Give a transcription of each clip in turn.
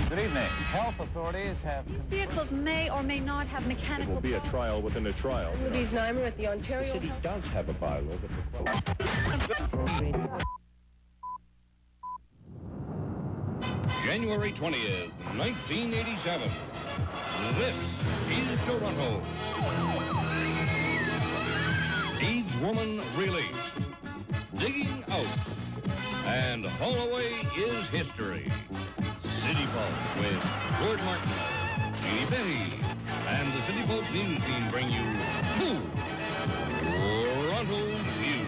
Good evening. Health authorities have... These vehicles may or may not have mechanical... It will be a trial within a trial. Louise Neimer at the Ontario... The city does have a bylaw that requires... January 20th, 1987. This is Toronto. AIDS woman released. Digging out. And Holloway is history. City Pulse with Gord Martin, Jeannie Betty, and the City Pulse News Team bring you Toronto's View.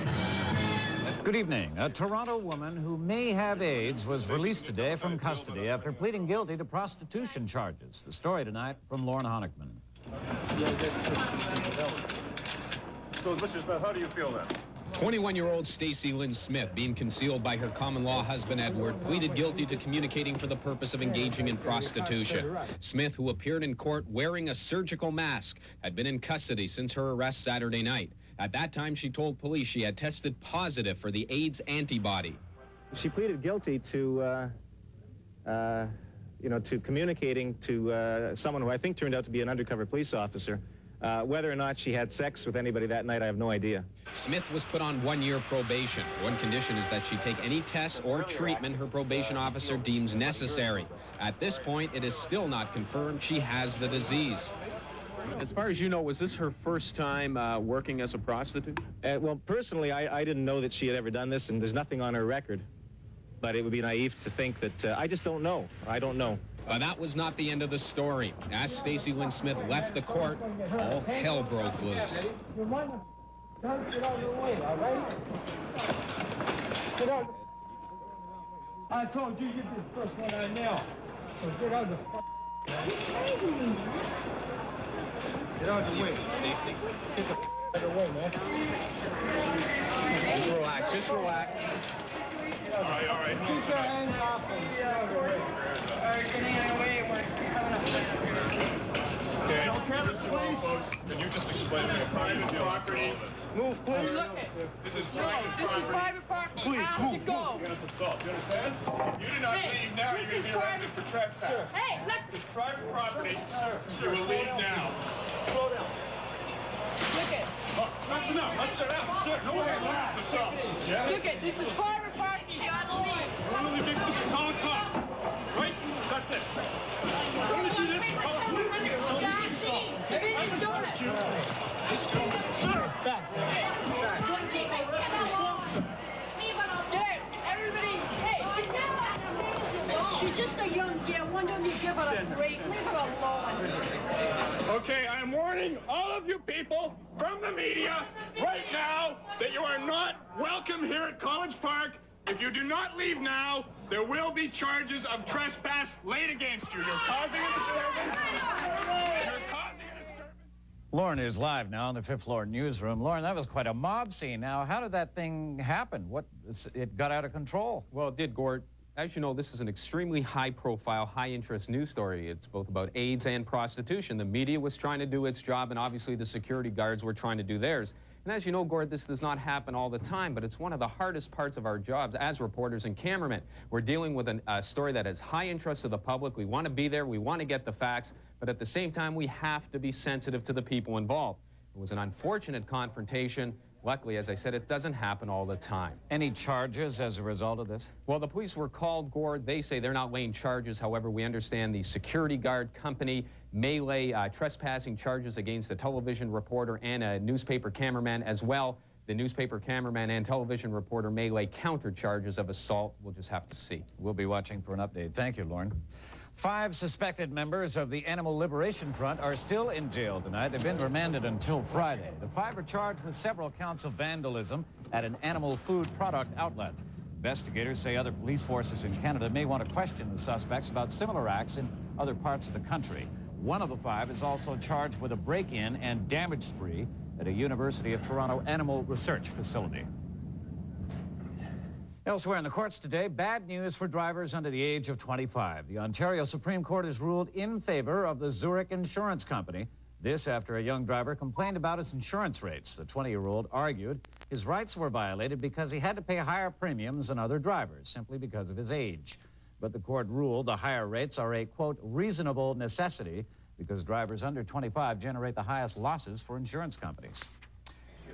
Good evening. A Toronto woman who may have AIDS was released today from custody after pleading guilty to prostitution charges. The story tonight from Lauren Honickman. So, Mr. Smith, how do you feel then? 21-year-old Stacy Lynn Smith, being concealed by her common-law husband Edward, pleaded guilty to communicating for the purpose of engaging in prostitution. Smith, who appeared in court wearing a surgical mask, had been in custody since her arrest Saturday night. At that time, she told police she had tested positive for the AIDS antibody. She pleaded guilty to, to communicating to someone who I think turned out to be an undercover police officer. Whether or not she had sex with anybody that night, I have no idea. Smith was put on 1-year probation. One condition is that she take any tests or treatment her probation officer deems necessary. At this point, it is still not confirmed she has the disease. As far as you know, was this her first time working as a prostitute? Well, personally, I didn't know that she had ever done this, and there's nothing on her record. But it would be naive to think that, I just don't know. I don't know. But that was not the end of the story. As Stacy Lynn Smith left the court, all hell broke loose. Get out of the way, all right? Get out. I told you, you're the first one I nailed. So get out of the Get out of the way. Get the out of the way, man. Just relax, just relax. All right. Keep your hands off him. Get out of the way. All right, getting out of the way. We're coming up. Okay, please. Folks, can you just explain the private property? Move, please. This is private This is private property. Please, I have to go. You're going to assault. You understand? If you do not leave now, you're going to be arrested for trespass. Hey, look. It's private property. You will leave now. Slow down. Look it. That's enough. That's enough. Sir, no one has to assault. Yeah? Look it. This is private property. You gotta leave. One of the big push call a cop. Right? That's it. We're going to do this. Sir! Back. Everybody, hey, she's just a young girl. Why don't you give her a break? Leave her alone. Okay, I'm warning all of you people from the media right now that you are not welcome here at College Park. If you do not leave now, there will be charges of trespass laid against you. You're causing a disturbance. Lauren is live now in the 5th floor newsroom. Lauren, that was quite a mob scene. Now, how did that thing happen? It got out of control. Well, it did, Gord. As you know, this is an extremely high-profile, high-interest news story. It's both about AIDS and prostitution. The media was trying to do its job, and obviously the security guards were trying to do theirs. And as you know, Gord, this does not happen all the time, but it's one of the hardest parts of our jobs as reporters and cameramen. We're dealing with a story that is high interest to the public. We want to be there. We want to get the facts. But at the same time, we have to be sensitive to the people involved. It was an unfortunate confrontation. Luckily, as I said, it doesn't happen all the time. Any charges as a result of this? Well, the police were called, Gord. They say they're not laying charges. However, we understand the security guard company may lay trespassing charges against a television reporter and a newspaper cameraman as well. The newspaper cameraman and television reporter may lay counter charges of assault. We'll just have to see. We'll be watching for an update. Thank you, Lauren. 5 suspected members of the Animal Liberation Front are still in jail tonight. They've been remanded until Friday. The 5 are charged with several counts of vandalism at an animal food product outlet. Investigators say other police forces in Canada may want to question the suspects about similar acts in other parts of the country. One of the 5 is also charged with a break-in and damage spree at a University of Toronto animal research facility. Elsewhere in the courts today, bad news for drivers under the age of 25. The Ontario Supreme Court has ruled in favor of the Zurich Insurance Company. This after a young driver complained about his insurance rates. The 20-year-old argued his rights were violated because he had to pay higher premiums than other drivers simply because of his age. But the court ruled the higher rates are a, quote, reasonable necessity because drivers under 25 generate the highest losses for insurance companies.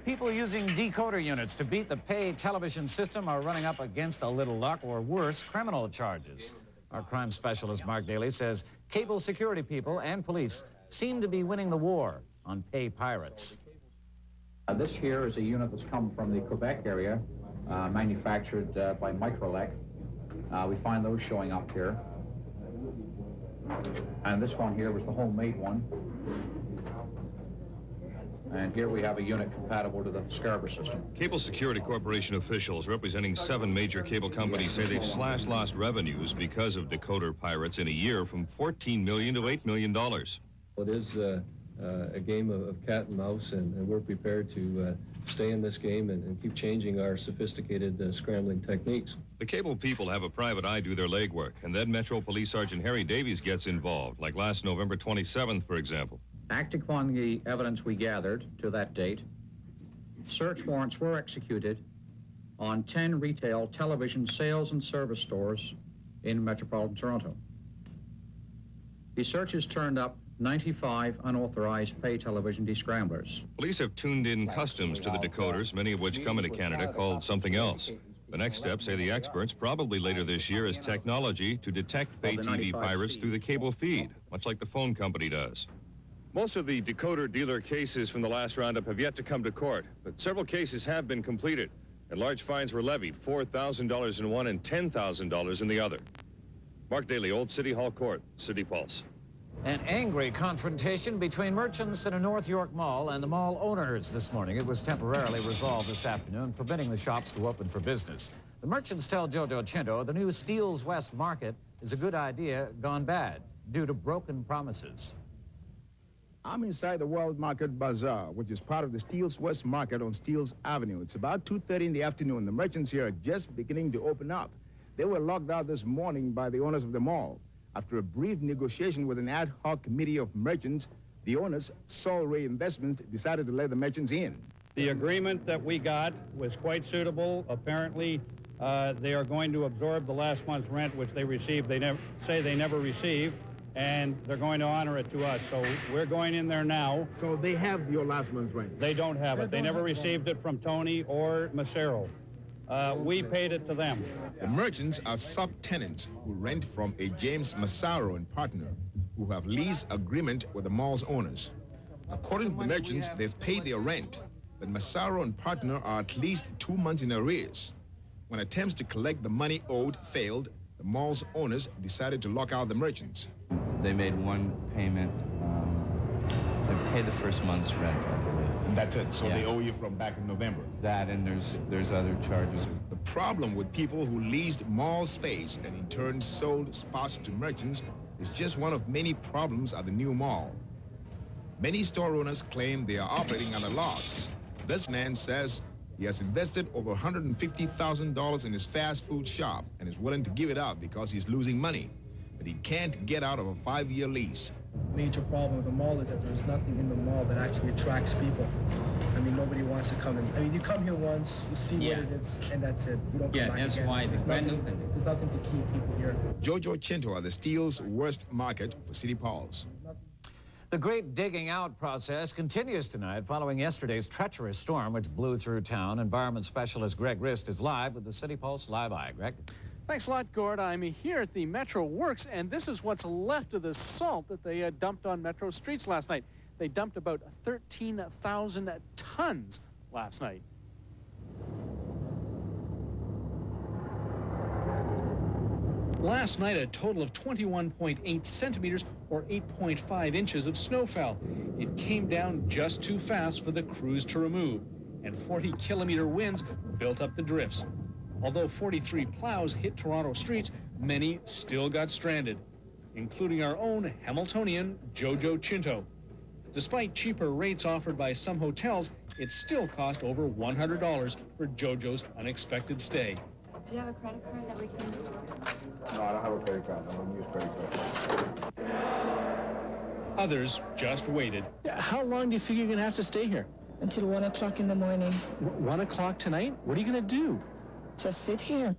People using decoder units to beat the pay television system are running up against a little luck or worse, criminal charges. Our crime specialist, Mark Daly, says cable security people and police seem to be winning the war on pay pirates. This here is a unit that's come from the Quebec area, manufactured by Microlec. We find those showing up here. And this one here was the homemade one. And here we have a unit compatible to the Scarborough system. Cable Security Corporation officials representing 7 major cable companies say they've slashed lost revenues because of decoder pirates in a year from $14 million to $8 million. It is a game of cat and mouse, and we're prepared to stay in this game and keep changing our sophisticated scrambling techniques. The cable people have a private eye do their legwork, and then Metro Police Sergeant Harry Davies gets involved, like last November 27th, for example. Acting upon the evidence we gathered to that date, search warrants were executed on 10 retail television sales and service stores in metropolitan Toronto. The searches turned up 95 unauthorized pay television descramblers. Police have tuned in customs to the decoders, many of which come into Canada called something else. The next step, say the experts, probably later this year, is technology to detect pay TV pirates through the cable feed, much like the phone company does. Most of the decoder dealer cases from the last roundup have yet to come to court, but several cases have been completed, and large fines were levied, $4,000 in one and $10,000 in the other. Mark Daly, Old City Hall Court, City Pulse. An angry confrontation between merchants in a North York mall and the mall owners this morning. It was temporarily resolved this afternoon, preventing the shops to open for business. The merchants tell Jojo Chinto the new Steeles West Market is a good idea gone bad due to broken promises. I'm inside the World Market Bazaar, which is part of the Steeles West Market on Steeles Avenue. It's about 2:30 in the afternoon. The merchants here are just beginning to open up. They were locked out this morning by the owners of the mall. After a brief negotiation with an ad hoc committee of merchants, the owners, Sol Ray Investments, decided to let the merchants in. The agreement that we got was quite suitable. Apparently, they are going to absorb the last month's rent, which they received. They never received, and they're going to honor it to us. So we're going in there now. So they have your last month's rent? They don't have it. They never received it from Tony or Macero. We paid it to them. The merchants are subtenants who rent from a James Massaro and partner who have lease agreement with the mall's owners. According to the merchants, they've paid their rent, but Massaro and partner are at least 2 months in arrears. When attempts to collect the money owed failed, the mall's owners decided to lock out the merchants. They made one payment. They paid the first month's rent, I believe. And that's it? So yeah. They owe you from back in November? That, and there's other charges. The problem with people who leased mall space and in turn sold spots to merchants is just one of many problems at the new mall. Many store owners claim they are operating at a loss. This man says he has invested over $150,000 in his fast food shop and is willing to give it up because he's losing money. But he can't get out of a 5-year lease. Major problem with the mall is that there's nothing in the mall that actually attracts people. I mean, nobody wants to come in. I mean, you come here once, you see what it is, and that's it. You don't come back again. Why there's nothing to keep people here. Jojo Chinto at the Steeles West Market for City Pulse. The great digging out process continues tonight following yesterday's treacherous storm which blew through town. Environment specialist Greg Rist is live with the City Pulse Live Eye. Greg? Thanks a lot, Gord. I'm here at the Metro Works, and this is what's left of the salt that they dumped on Metro streets last night. They dumped about 13,000 tons last night. Last night, a total of 21.8 centimeters or 8.5 inches of snow fell. It came down just too fast for the crews to remove, and 40-kilometer winds built up the drifts. Although 43 plows hit Toronto streets, many still got stranded, including our own Hamiltonian Jojo Chinto. Despite cheaper rates offered by some hotels, it still cost over $100 for Jojo's unexpected stay. Do you have a credit card that we can use as workers? No, I don't have a credit card. I don't use credit cards. Others just waited. How long do you figure you're going to have to stay here? Until 1 o'clock in the morning. 1 o'clock tonight? What are you going to do? Just sit here.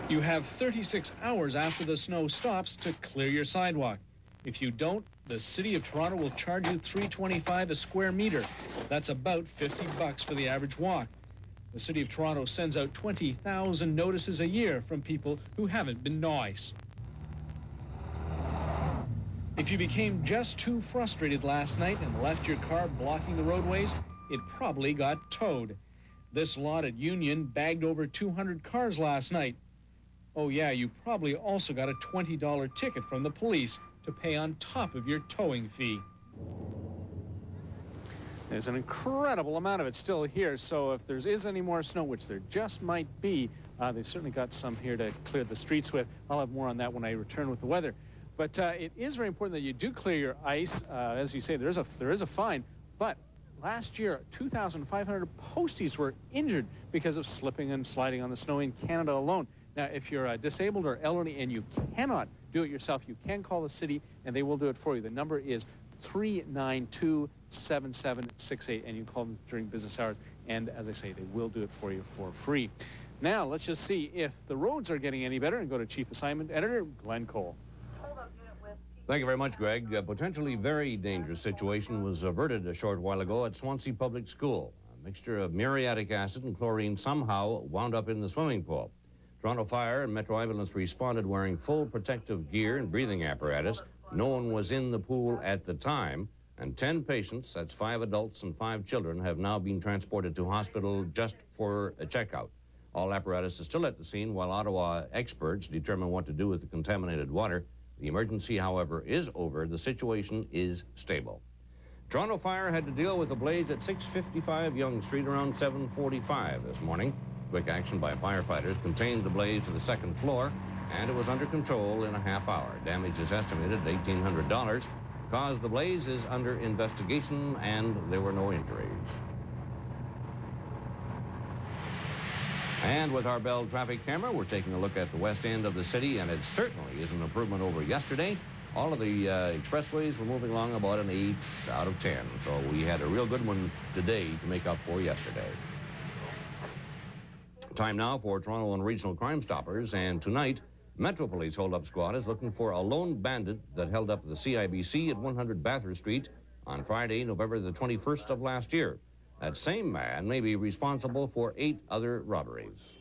You have 36 hours after the snow stops to clear your sidewalk. If you don't, the City of Toronto will charge you $3.25 a square meter. That's about $50 for the average walk. The City of Toronto sends out 20,000 notices a year from people who haven't been nice. If you became just too frustrated last night and left your car blocking the roadways, it probably got towed. This lot at Union bagged over 200 cars last night. Oh yeah, you probably also got a $20 ticket from the police to pay on top of your towing fee. There's an incredible amount of it still here, so if there is any more snow, which there just might be, they've certainly got some here to clear the streets with. I'll have more on that when I return with the weather. But it is very important that you do clear your ice. As you say, there is a fine, but last year, 2,500 posties were injured because of slipping and sliding on the snow in Canada alone. Now, if you're disabled or elderly and you cannot do it yourself, you can call the city and they will do it for you. The number is 392-7768, and you call them during business hours. And as I say, they will do it for you for free. Now, let's just see if the roads are getting any better and go to Chief Assignment Editor Glenn Cole. Thank you very much, Greg. A potentially very dangerous situation was averted a short while ago at Swansea Public School. A mixture of muriatic acid and chlorine somehow wound up in the swimming pool. Toronto Fire and Metro Ambulance responded wearing full protective gear and breathing apparatus. No one was in the pool at the time, and 10 patients, that's 5 adults and 5 children, have now been transported to hospital just for a checkout. All apparatus is still at the scene while Ottawa experts determine what to do with the contaminated water. The emergency, however, is over. The situation is stable. Toronto Fire had to deal with a blaze at 655 Yonge Street around 7:45 this morning. Quick action by firefighters contained the blaze to the 2nd floor, and it was under control in a half hour. Damage is estimated at $1,800. Cause of the blaze is under investigation, and there were no injuries. And with our Bell traffic camera, we're taking a look at the west end of the city, and it certainly is an improvement over yesterday. All of the expressways were moving along about an 8 out of 10, so we had a real good one today to make up for yesterday. Time now for Toronto and Regional Crime Stoppers, and tonight, Metro Police Hold-Up Squad is looking for a lone bandit that held up the CIBC at 100 Bathurst Street on Friday, November the 21st of last year. That same man may be responsible for 8 other robberies.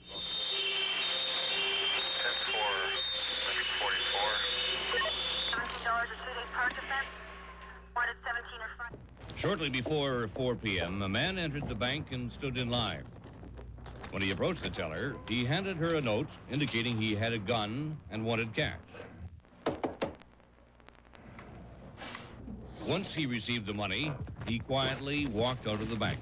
Shortly before 4 p.m., a man entered the bank and stood in line. When he approached the teller, he handed her a note indicating he had a gun and wanted cash. Once he received the money, he quietly walked out of the bank.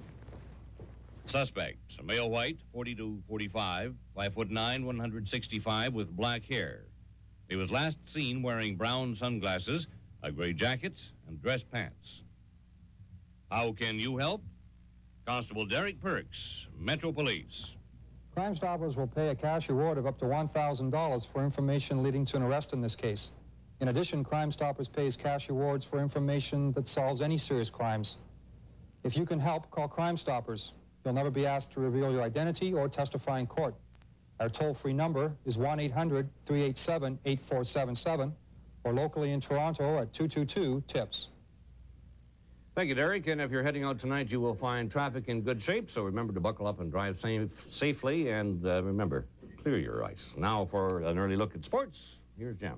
Suspect, a male white, 40 to 45, 5'9", 165, with black hair. He was last seen wearing brown sunglasses, a gray jacket, and dress pants. How can you help? Constable Derek Perks, Metro Police. Crime Stoppers will pay a cash reward of up to $1,000 for information leading to an arrest in this case. In addition, Crime Stoppers pays cash rewards for information that solves any serious crimes. If you can help, call Crime Stoppers. You'll never be asked to reveal your identity or testify in court. Our toll-free number is 1-800-387-8477, or locally in Toronto at 222-TIPS. Thank you, Derek. And if you're heading out tonight, you will find traffic in good shape, so remember to buckle up and drive safely, and remember, clear your ice. Now for an early look at sports, here's Jim.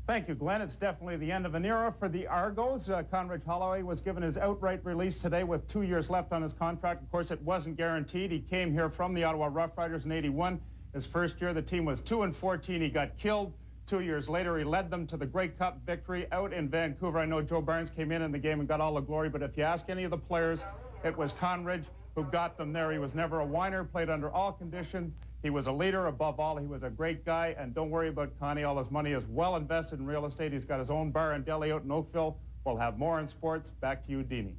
Thank you, Glenn. It's definitely the end of an era for the Argos. Conrad Holloway was given his outright release today with 2 years left on his contract. Of course, it wasn't guaranteed. He came here from the Ottawa Rough Riders in '81. His first year, the team was 2-14. He got killed. 2 years later, he led them to the Grey Cup victory out in Vancouver. I know Joe Barnes came in the game and got all the glory, but if you ask any of the players, it was Conrad who got them there. He was never a whiner, played under all conditions. He was a leader. Above all, he was a great guy. And don't worry about Connie. All his money is well invested in real estate. He's got his own bar and deli out in Oakville. We'll have more in sports. Back to you, Deanie.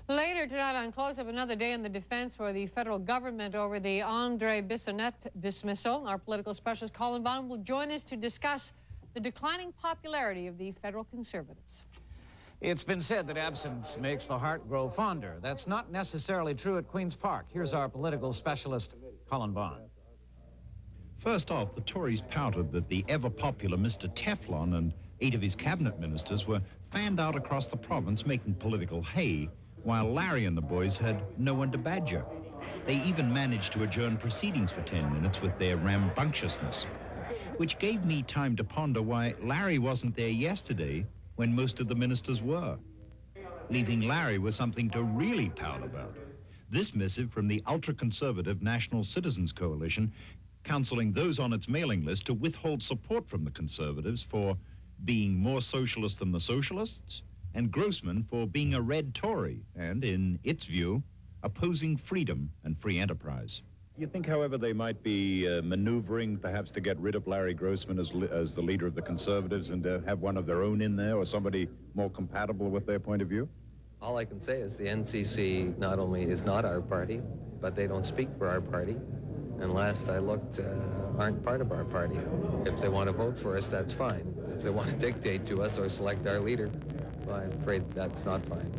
Later tonight on Close Up, another day in the defense for the federal government over the Andre Bissonnette dismissal. Our political specialist Colin Vaughn will join us to discuss the declining popularity of the federal Conservatives. It's been said that absence makes the heart grow fonder. That's not necessarily true at Queen's Park. Here's our political specialist, Colin Vaughn. First off, the Tories pouted that the ever-popular Mr. Teflon and 8 of his cabinet ministers were fanned out across the province making political hay, while Larry and the boys had no one to badger. They even managed to adjourn proceedings for 10 minutes with their rambunctiousness, which gave me time to ponder why Larry wasn't there yesterday when most of the ministers were. Leaving Larry was something to really pout about. This missive from the ultra-conservative National Citizens Coalition counseling those on its mailing list to withhold support from the Conservatives for being more socialist than the Socialists, and Grossman for being a red Tory and, in its view, opposing freedom and free enterprise. You think, however, they might be maneuvering perhaps to get rid of Larry Grossman as the leader of the Conservatives and to have one of their own in there, or somebody more compatible with their point of view? All I can say is the NCC not only is not our party, but they don't speak for our party. And last I looked, aren't part of our party. If they want to vote for us, that's fine. If they want to dictate to us or select our leader, well, I'm afraid that's not fine.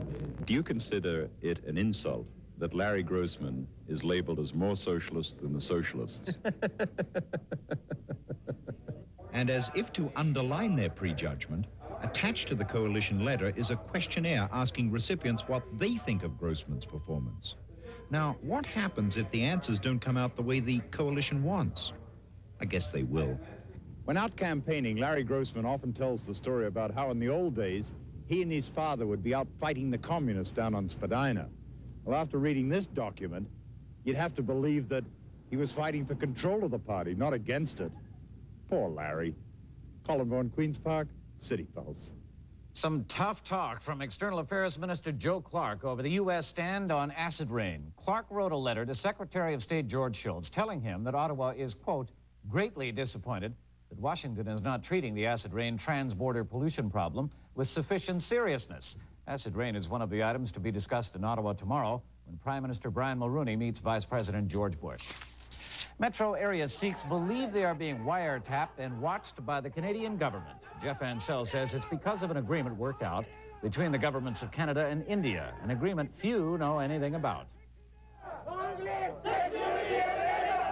Do you consider it an insult that Larry Grossman is labeled as more socialist than the socialists? And as if to underline their prejudgment, attached to the coalition letter is a questionnaire asking recipients what they think of Grossman's performance. Now, what happens if the answers don't come out the way the coalition wants? I guess they will. When out campaigning, Larry Grossman often tells the story about how in the old days, he and his father would be out fighting the communists down on Spadina. Well, after reading this document, you'd have to believe that he was fighting for control of the party, not against it. Poor Larry. Colin Vaughan, Queen's Park, City Pulse. Some tough talk from External Affairs Minister Joe Clark over the U.S. stand on acid rain. Clark wrote a letter to Secretary of State George Shultz telling him that Ottawa is, quote, greatly disappointed that Washington is not treating the acid rain trans-border pollution problem with sufficient seriousness. Acid rain is one of the items to be discussed in Ottawa tomorrow when Prime Minister Brian Mulroney meets Vice President George Bush. Metro area Sikhs believe they are being wiretapped and watched by the Canadian government. Jeff Ansell says it's because of an agreement worked out between the governments of Canada and India, an agreement few know anything about.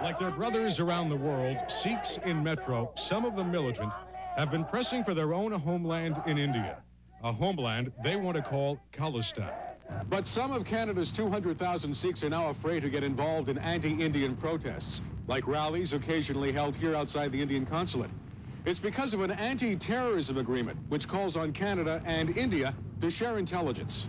Like their brothers around the world, Sikhs in Metro, some of them militant, have been pressing for their own homeland in India, a homeland they want to call Khalistan. But some of Canada's 200,000 Sikhs are now afraid to get involved in anti-Indian protests, like rallies occasionally held here outside the Indian consulate. It's because of an anti-terrorism agreement, which calls on Canada and India to share intelligence.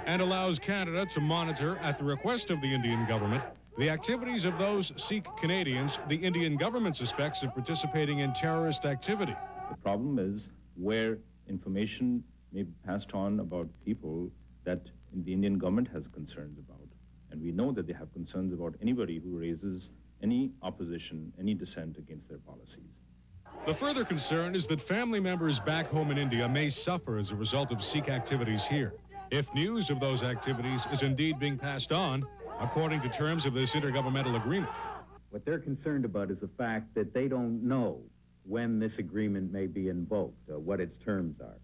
And allows Canada to monitor, at the request of the Indian government, the activities of those Sikh Canadians the Indian government suspects of participating in terrorist activity. The problem is where information may be passed on about people that the Indian government has concerns about. And we know that they have concerns about anybody who raises any opposition, any dissent against their policies. The further concern is that family members back home in India may suffer as a result of Sikh activities here, if news of those activities is indeed being passed on, according to terms of this intergovernmental agreement. What they're concerned about is the fact that they don't know when this agreement may be invoked, what its terms are.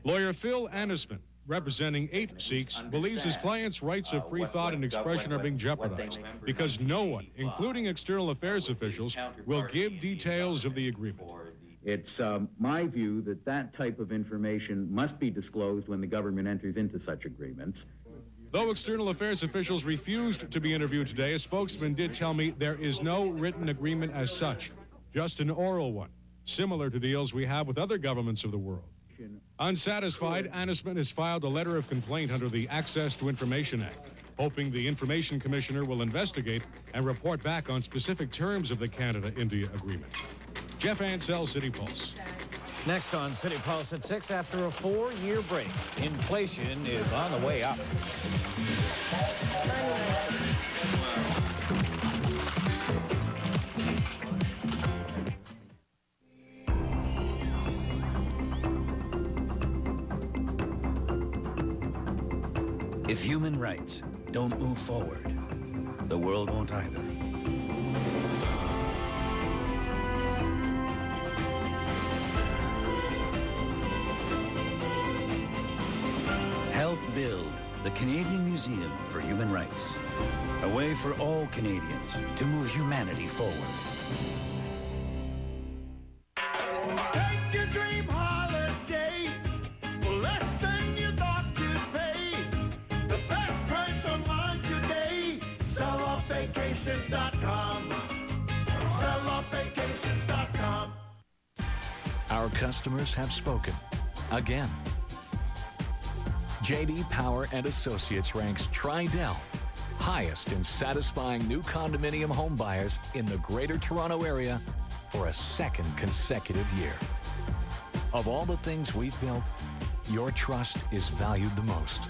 Lawyer Phil Anisman, representing 8 Sikhs, believes his client's rights of free thought and expression are being jeopardized because no one, including external affairs officials, will give details of the agreement. It's my view that that type of information must be disclosed when the government enters into such agreements. Though external affairs officials refused to be interviewed today, a spokesman did tell me there is no written agreement as such, just an oral one, similar to deals we have with other governments of the world. Unsatisfied, Anisman has filed a letter of complaint under the Access to Information Act, hoping the Information Commissioner will investigate and report back on specific terms of the Canada-India agreement. Jeff Ansell, City Pulse. Next on City Pulse at 6, after a 4-year break, inflation is on the way up. If human rights don't move forward, the world won't either. Help build the Canadian Museum for Human Rights, a way for all Canadians to move humanity forward. Selloffvacations.com. Selloffvacations.com. Our customers have spoken again. J.D. Power and Associates ranks Tridel highest in satisfying new condominium home buyers in the Greater Toronto Area for a second consecutive year. Of all the things we've built, your trust is valued the most.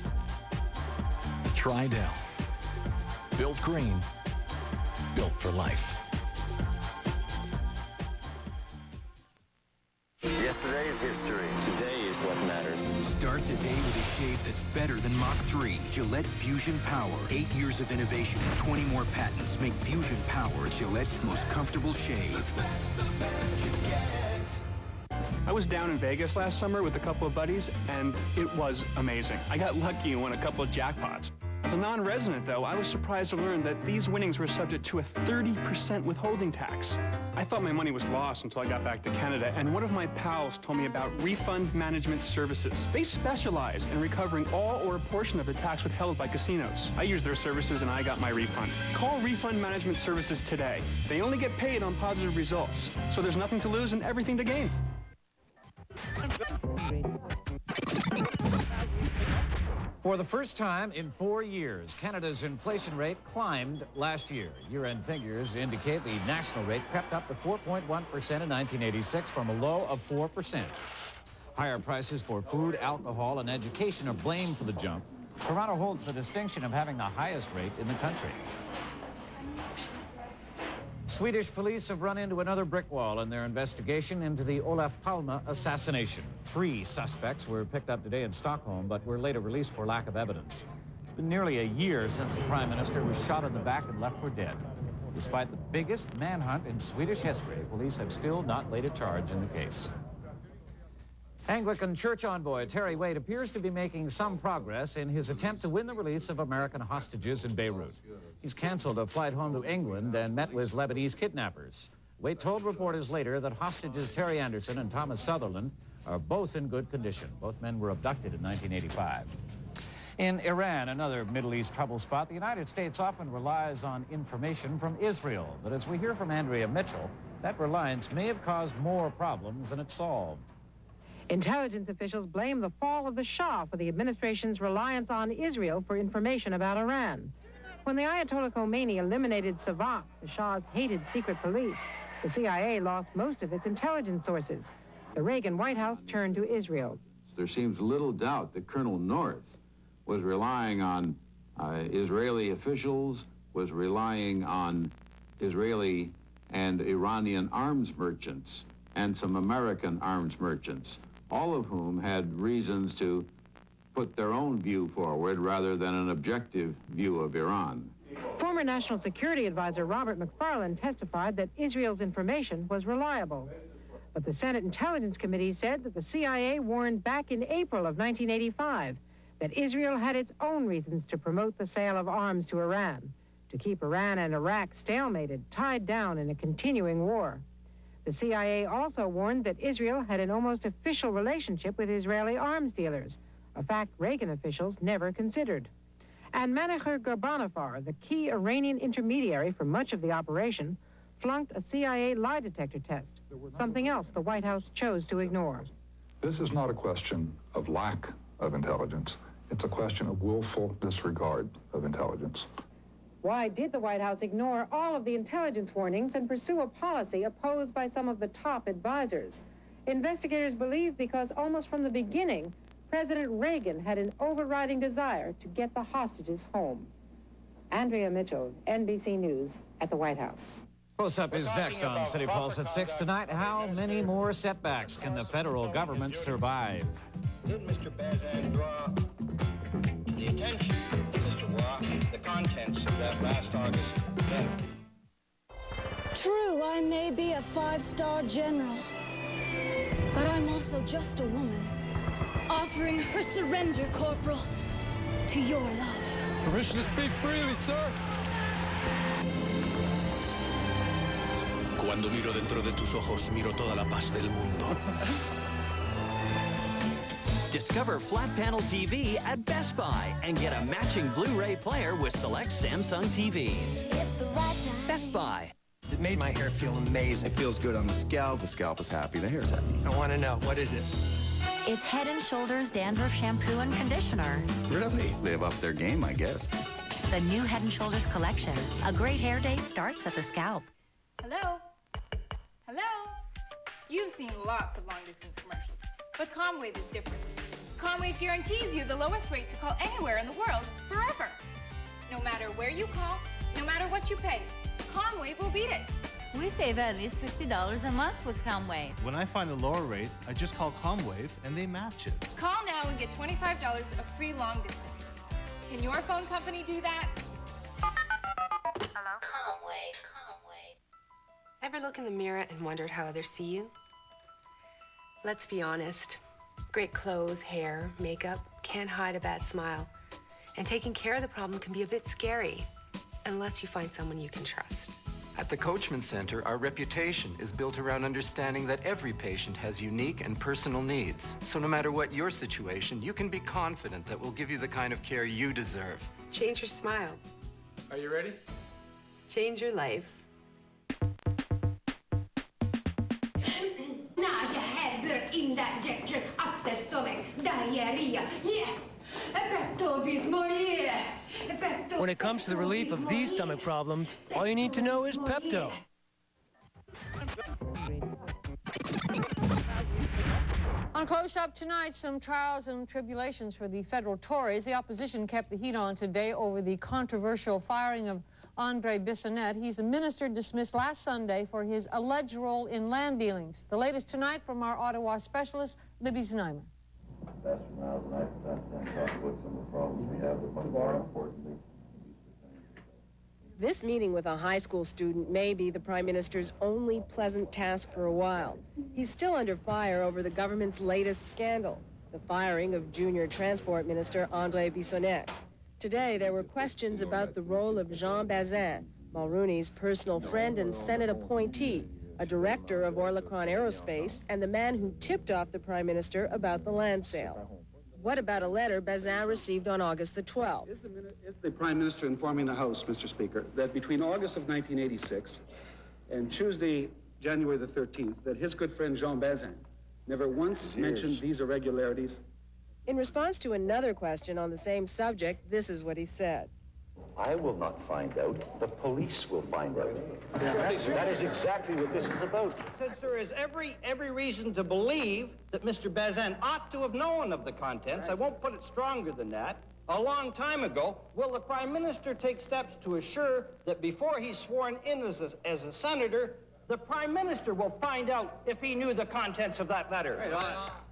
Tridel. Built green, built for life. Yesterday is history. Today is what matters. Start the day with a shave that's better than Mach 3. Gillette Fusion Power. 8 years of innovation and 20 more patents make Fusion Power Gillette's most comfortable shave. I was down in Vegas last summer with a couple of buddies, and it was amazing. I got lucky and won a couple of jackpots. As a non-resident, though, I was surprised to learn that these winnings were subject to a 30% withholding tax. I thought my money was lost until I got back to Canada, and one of my pals told me about Refund Management Services. They specialize in recovering all or a portion of the tax withheld by casinos. I used their services and I got my refund. Call Refund Management Services today. They only get paid on positive results, so there's nothing to lose and everything to gain. For the first time in 4 years, Canada's inflation rate climbed last year. Year-end figures indicate the national rate crept up to 4.1% in 1986 from a low of 4%. Higher prices for food, alcohol, and education are blamed for the jump. Toronto holds the distinction of having the highest rate in the country. Swedish police have run into another brick wall in their investigation into the Olof Palme assassination. 3 suspects were picked up today in Stockholm, but were later released for lack of evidence. It's been nearly a year since the Prime Minister was shot in the back and left for dead. Despite the biggest manhunt in Swedish history, police have still not laid a charge in the case. Anglican church envoy Terry Waite appears to be making some progress in his attempt to win the release of American hostages in Beirut. He's canceled a flight home to England and met with Lebanese kidnappers. Waite told reporters later that hostages Terry Anderson and Thomas Sutherland are both in good condition. Both men were abducted in 1985. In Iran, another Middle East trouble spot, the United States often relies on information from Israel. But as we hear from Andrea Mitchell, that reliance may have caused more problems than it solved. Intelligence officials blame the fall of the Shah for the administration's reliance on Israel for information about Iran. When the Ayatollah Khomeini eliminated Savak, the Shah's hated secret police, the CIA lost most of its intelligence sources. The Reagan White House turned to Israel. There seems little doubt that Colonel North was relying on Israeli officials, was relying on Israeli and Iranian arms merchants, and some American arms merchants, all of whom had reasons to put their own view forward rather than an objective view of Iran. Former National Security Advisor Robert McFarlane testified that Israel's information was reliable. But the Senate Intelligence Committee said that the CIA warned back in April of 1985 that Israel had its own reasons to promote the sale of arms to Iran, to keep Iran and Iraq stalemated, tied down in a continuing war. The CIA also warned that Israel had an almost official relationship with Israeli arms dealers, a fact Reagan officials never considered. And Manacher Gurbanifar, the key Iranian intermediary for much of the operation, flunked a CIA lie detector test, something else the White House chose to ignore. This is not a question of lack of intelligence. It's a question of willful disregard of intelligence. Why did the White House ignore all of the intelligence warnings and pursue a policy opposed by some of the top advisors? Investigators believe because almost from the beginning, President Reagan had an overriding desire to get the hostages home. Andrea Mitchell, NBC News, at the White House. Close-up is next on City Pulse at 6 tonight. How many more setbacks can the federal government survive? Did Mr. Bazan draw to the attention of Mr. Waugh the contents of that last August letter? True, I may be a 5-star general, but I'm also just a woman, offering her surrender, Corporal, to your love. Permission to speak freely, sir. Cuando miro dentro de tus ojos, miro toda la paz del mundo. Discover flat panel TV at Best Buy and get a matching Blu-ray player with select Samsung TVs. Best Buy. It made my hair feel amazing. It feels good on the scalp is happy, the hair's happy. I want to know, what is it? It's Head & Shoulders Dandruff Shampoo and Conditioner. Really? They have upped their game, I guess. The new Head & Shoulders collection. A great hair day starts at the scalp. Hello? Hello? You've seen lots of long-distance commercials, but ComWave is different. ComWave guarantees you the lowest rate to call anywhere in the world forever. No matter where you call, no matter what you pay, ComWave will beat it. We save at least $50 a month with ComWave. When I find a lower rate, I just call ComWave and they match it. Call now and get $25 of free long distance. Can your phone company do that? Hello? ComWave. Ever look in the mirror and wondered how others see you? Let's be honest. Great clothes, hair, makeup can't hide a bad smile. And taking care of the problem can be a bit scary, unless you find someone you can trust. At the Coachman Center, our reputation is built around understanding that every patient has unique and personal needs. So no matter what your situation, you can be confident that we'll give you the kind of care you deserve. Change your smile. Are you ready? Change your life. Nausea, heartburn, indigestion, upset stomach, diarrhea, yeah. Pepto-Bismol, yeah. When it comes to the relief of these stomach problems, all you need to know is Pepto. On Close Up tonight, some trials and tribulations for the federal Tories. The opposition kept the heat on today over the controversial firing of Andre Bissonnette. He's a minister dismissed last Sunday for his alleged role in land dealings. The latest tonight from our Ottawa specialist, Libby Znaimer. This meeting with a high school student may be the Prime Minister's only pleasant task for a while. He's still under fire over the government's latest scandal, the firing of Junior Transport Minister Andre Bissonnette. Today, there were questions about the role of Jean Bazin, Mulrooney's personal friend and Senate appointee, a director of Orlicron Aerospace, and the man who tipped off the Prime Minister about the land sale. What about a letter Bazin received on August the 12th? Is the Prime Minister informing the House, Mr. Speaker, that between August of 1986 and Tuesday, January the 13th, that his good friend Jean Bazin never once mentioned these irregularities? In response to another question on the same subject, this is what he said. I will not find out. The police will find out. That is exactly what this is about. Since there is every reason to believe that Mr. Bazin ought to have known of the contents, I won't put it stronger than that, a long time ago, will the Prime Minister take steps to assure that before he's sworn in as a senator, the Prime Minister will find out if he knew the contents of that letter?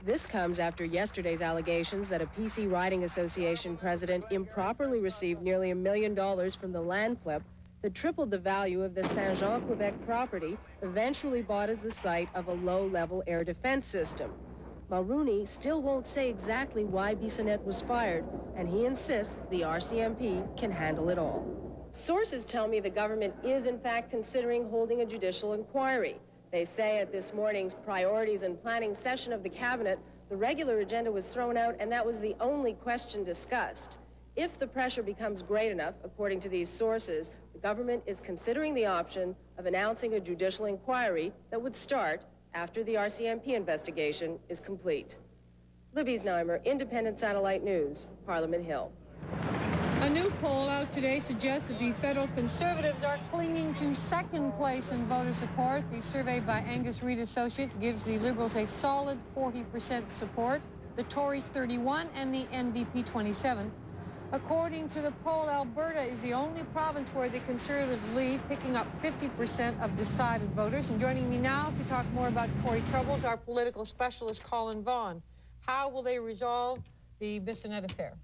This comes after yesterday's allegations that a PC Riding Association president improperly received nearly $1 million from the land flip that tripled the value of the Saint-Jean, Quebec property, eventually bought as the site of a low-level air defense system. Mulrooney still won't say exactly why Bissonnette was fired, and he insists the RCMP can handle it all. Sources tell me the government is, in fact, considering holding a judicial inquiry. They say at this morning's priorities and planning session of the cabinet, the regular agenda was thrown out, and that was the only question discussed. If the pressure becomes great enough, according to these sources, the government is considering the option of announcing a judicial inquiry that would start after the RCMP investigation is complete. Libby Znaimer, Independent Satellite News, Parliament Hill. A new poll out today suggests that the federal Conservatives are clinging to second place in voter support. The survey by Angus Reid Associates gives the Liberals a solid 40% support, the Tories 31%, and the NDP 27%. According to the poll, Alberta is the only province where the Conservatives lead, picking up 50% of decided voters. And joining me now to talk more about Tory troubles, our political specialist, Colin Vaughan. How will they resolve the Bissonnette affair?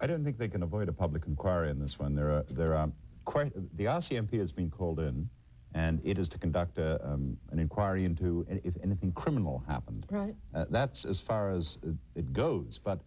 I don't think they can avoid a public inquiry on this one. The RCMP has been called in, and it is to conduct an inquiry into if anything criminal happened. Right. That's as far as it goes, but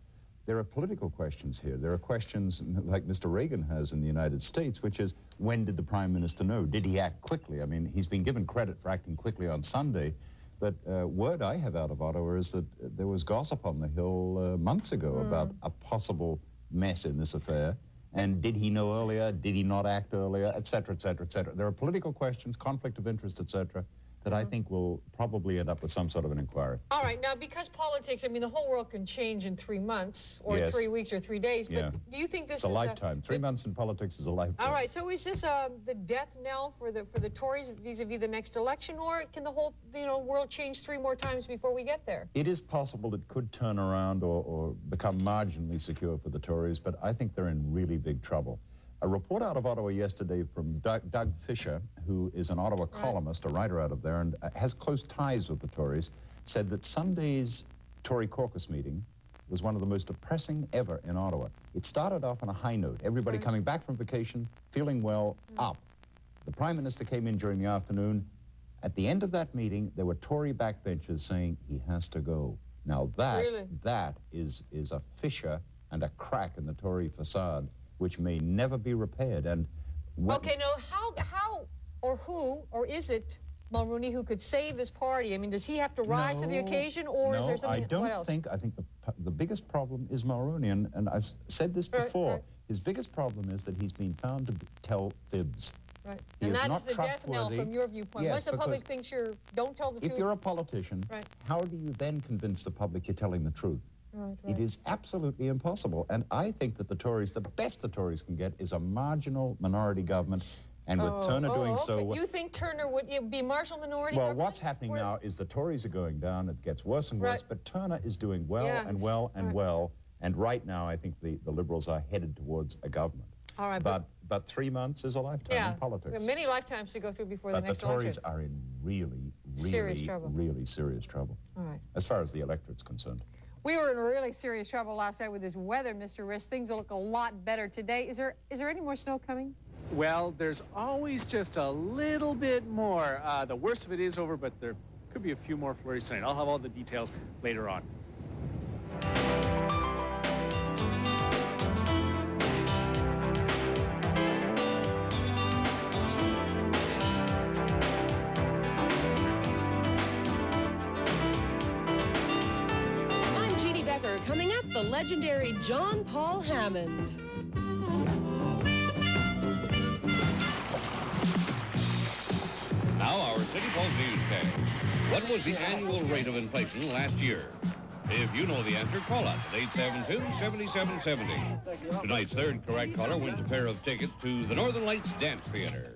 there are political questions here. There are questions like Mr. Reagan has in the United States, which is, when did the Prime Minister know? Did he act quickly? I mean, he's been given credit for acting quickly on Sunday, but word I have out of Ottawa is that there was gossip on the Hill months ago about a possible mess in this affair, And did he know earlier? Did he not act earlier? Et cetera, et cetera, et cetera. There are political questions, conflict of interest, et cetera, that I think will probably end up with some sort of an inquiry. All right, now because politics, I mean, the whole world can change in 3 months or Yes. 3 weeks or 3 days, but do you think this is a lifetime? 3 months in politics is a lifetime. All right, so is this the death knell for the Tories vis-a-vis the next election, or can the whole world change 3 more times before we get there? It is possible it could turn around or become marginally secure for the Tories, but I think they're in really big trouble. A report out of Ottawa yesterday from Doug Fisher, who is an Ottawa columnist, a writer out of there, and has close ties with the Tories, said that Sunday's Tory caucus meeting was one of the most depressing ever in Ottawa. It started off on a high note. Everybody coming back from vacation, feeling well, up. The Prime Minister came in during the afternoon. At the end of that meeting, there were Tory backbenchers saying he has to go. Now that is a fissure and a crack in the Tory facade, which may never be repaired. And okay, now how or who, or is it Mulroney who could save this party? I mean, does he have to rise to the occasion, or is there something? I think the biggest problem is Mulroney, and I've said this before. His biggest problem is that he's been found to tell fibs. Right. He and is that's not the death knell from your viewpoint. Yes, once the public thinks don't tell the truth. If you're a politician, how do you then convince the public you're telling the truth? It is absolutely impossible. And I think that the Tories, the best the Tories can get is a marginal minority government. And with Turner doing so... You think Turner would be marginal minority government? Well, what's happening now is the Tories are going down. It gets worse and worse. But Turner is doing well and well and well. And right now, I think the Liberals are headed towards a government. All right, but 3 months is a lifetime in politics. We have many lifetimes to go through before the next election. election. But the Tories are in really serious trouble. All right. As far as the electorate's concerned. We were in really serious trouble last night with this weather, Mr. Riss. Things will look a lot better today. Is there any more snow coming? Well, there's always just a little bit more. The worst of it is over, but there could be a few more flurries tonight. I'll have all the details later on. Coming up, the legendary John Paul Hammond. Now our City Pulse newscast. What was the annual rate of inflation last year? If you know the answer, call us at 872-7770. Tonight's third correct caller wins a pair of tickets to the Northern Lights Dance Theater.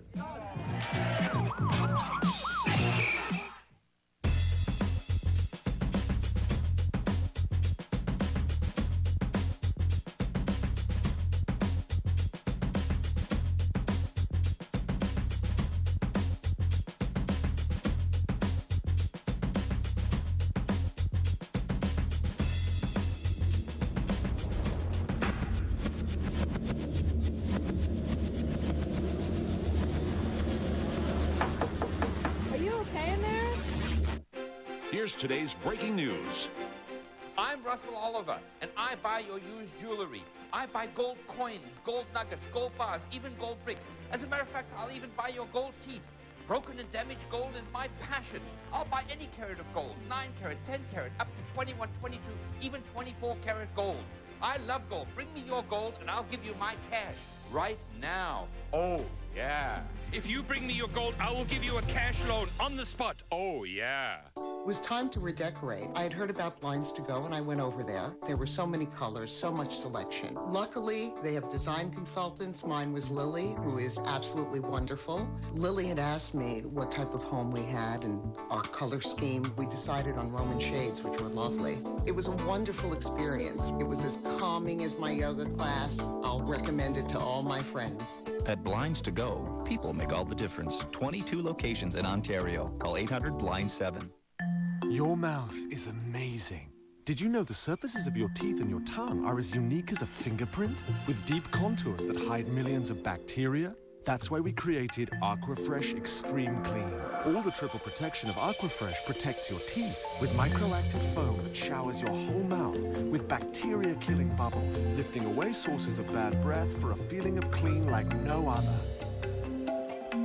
Here's today's breaking news. I'm Russell Oliver, and I buy your used jewelry. I buy gold coins, gold nuggets, gold bars, even gold bricks. As a matter of fact, I'll even buy your gold teeth. Broken and damaged gold is my passion. I'll buy any carat of gold, 9 carat, 10 carat, up to 21, 22, even 24 carat gold. I love gold. Bring me your gold, and I'll give you my cash right now. Oh, yeah. If you bring me your gold, I will give you a cash loan on the spot. Oh, yeah. It was time to redecorate. I had heard about Blinds to Go, and I went over there. There were so many colors, so much selection. Luckily, they have design consultants. Mine was Lily, who is absolutely wonderful. Lily had asked me what type of home we had and our color scheme. We decided on Roman shades, which were lovely. It was a wonderful experience. It was as calming as my yoga class. I'll recommend it to all my friends. At Blinds to Go, people make all the difference. 22 locations in Ontario. Call 800-BLIND-7. Your mouth is amazing. Did you know the surfaces of your teeth and your tongue are as unique as a fingerprint? With deep contours that hide millions of bacteria? That's why we created Aquafresh Extreme Clean. All the triple protection of Aquafresh protects your teeth with microactive foam that showers your whole mouth with bacteria-killing bubbles, lifting away sources of bad breath for a feeling of clean like no other.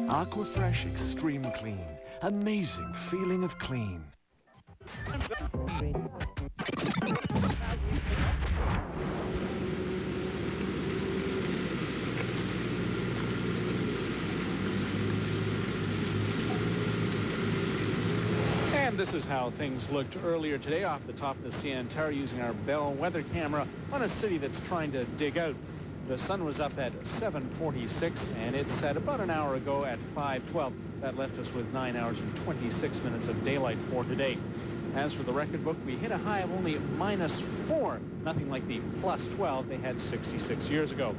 Aquafresh Extreme Clean. Amazing feeling of clean. And this is how things looked earlier today off the top of the CN Tower using our Bell weather camera on a city that's trying to dig out. The sun was up at 7:46, and it set about an hour ago at 5:12. That left us with 9 hours and 26 minutes of daylight for today. As for the record book, we hit a high of only -4, nothing like the +12 they had 66 years ago.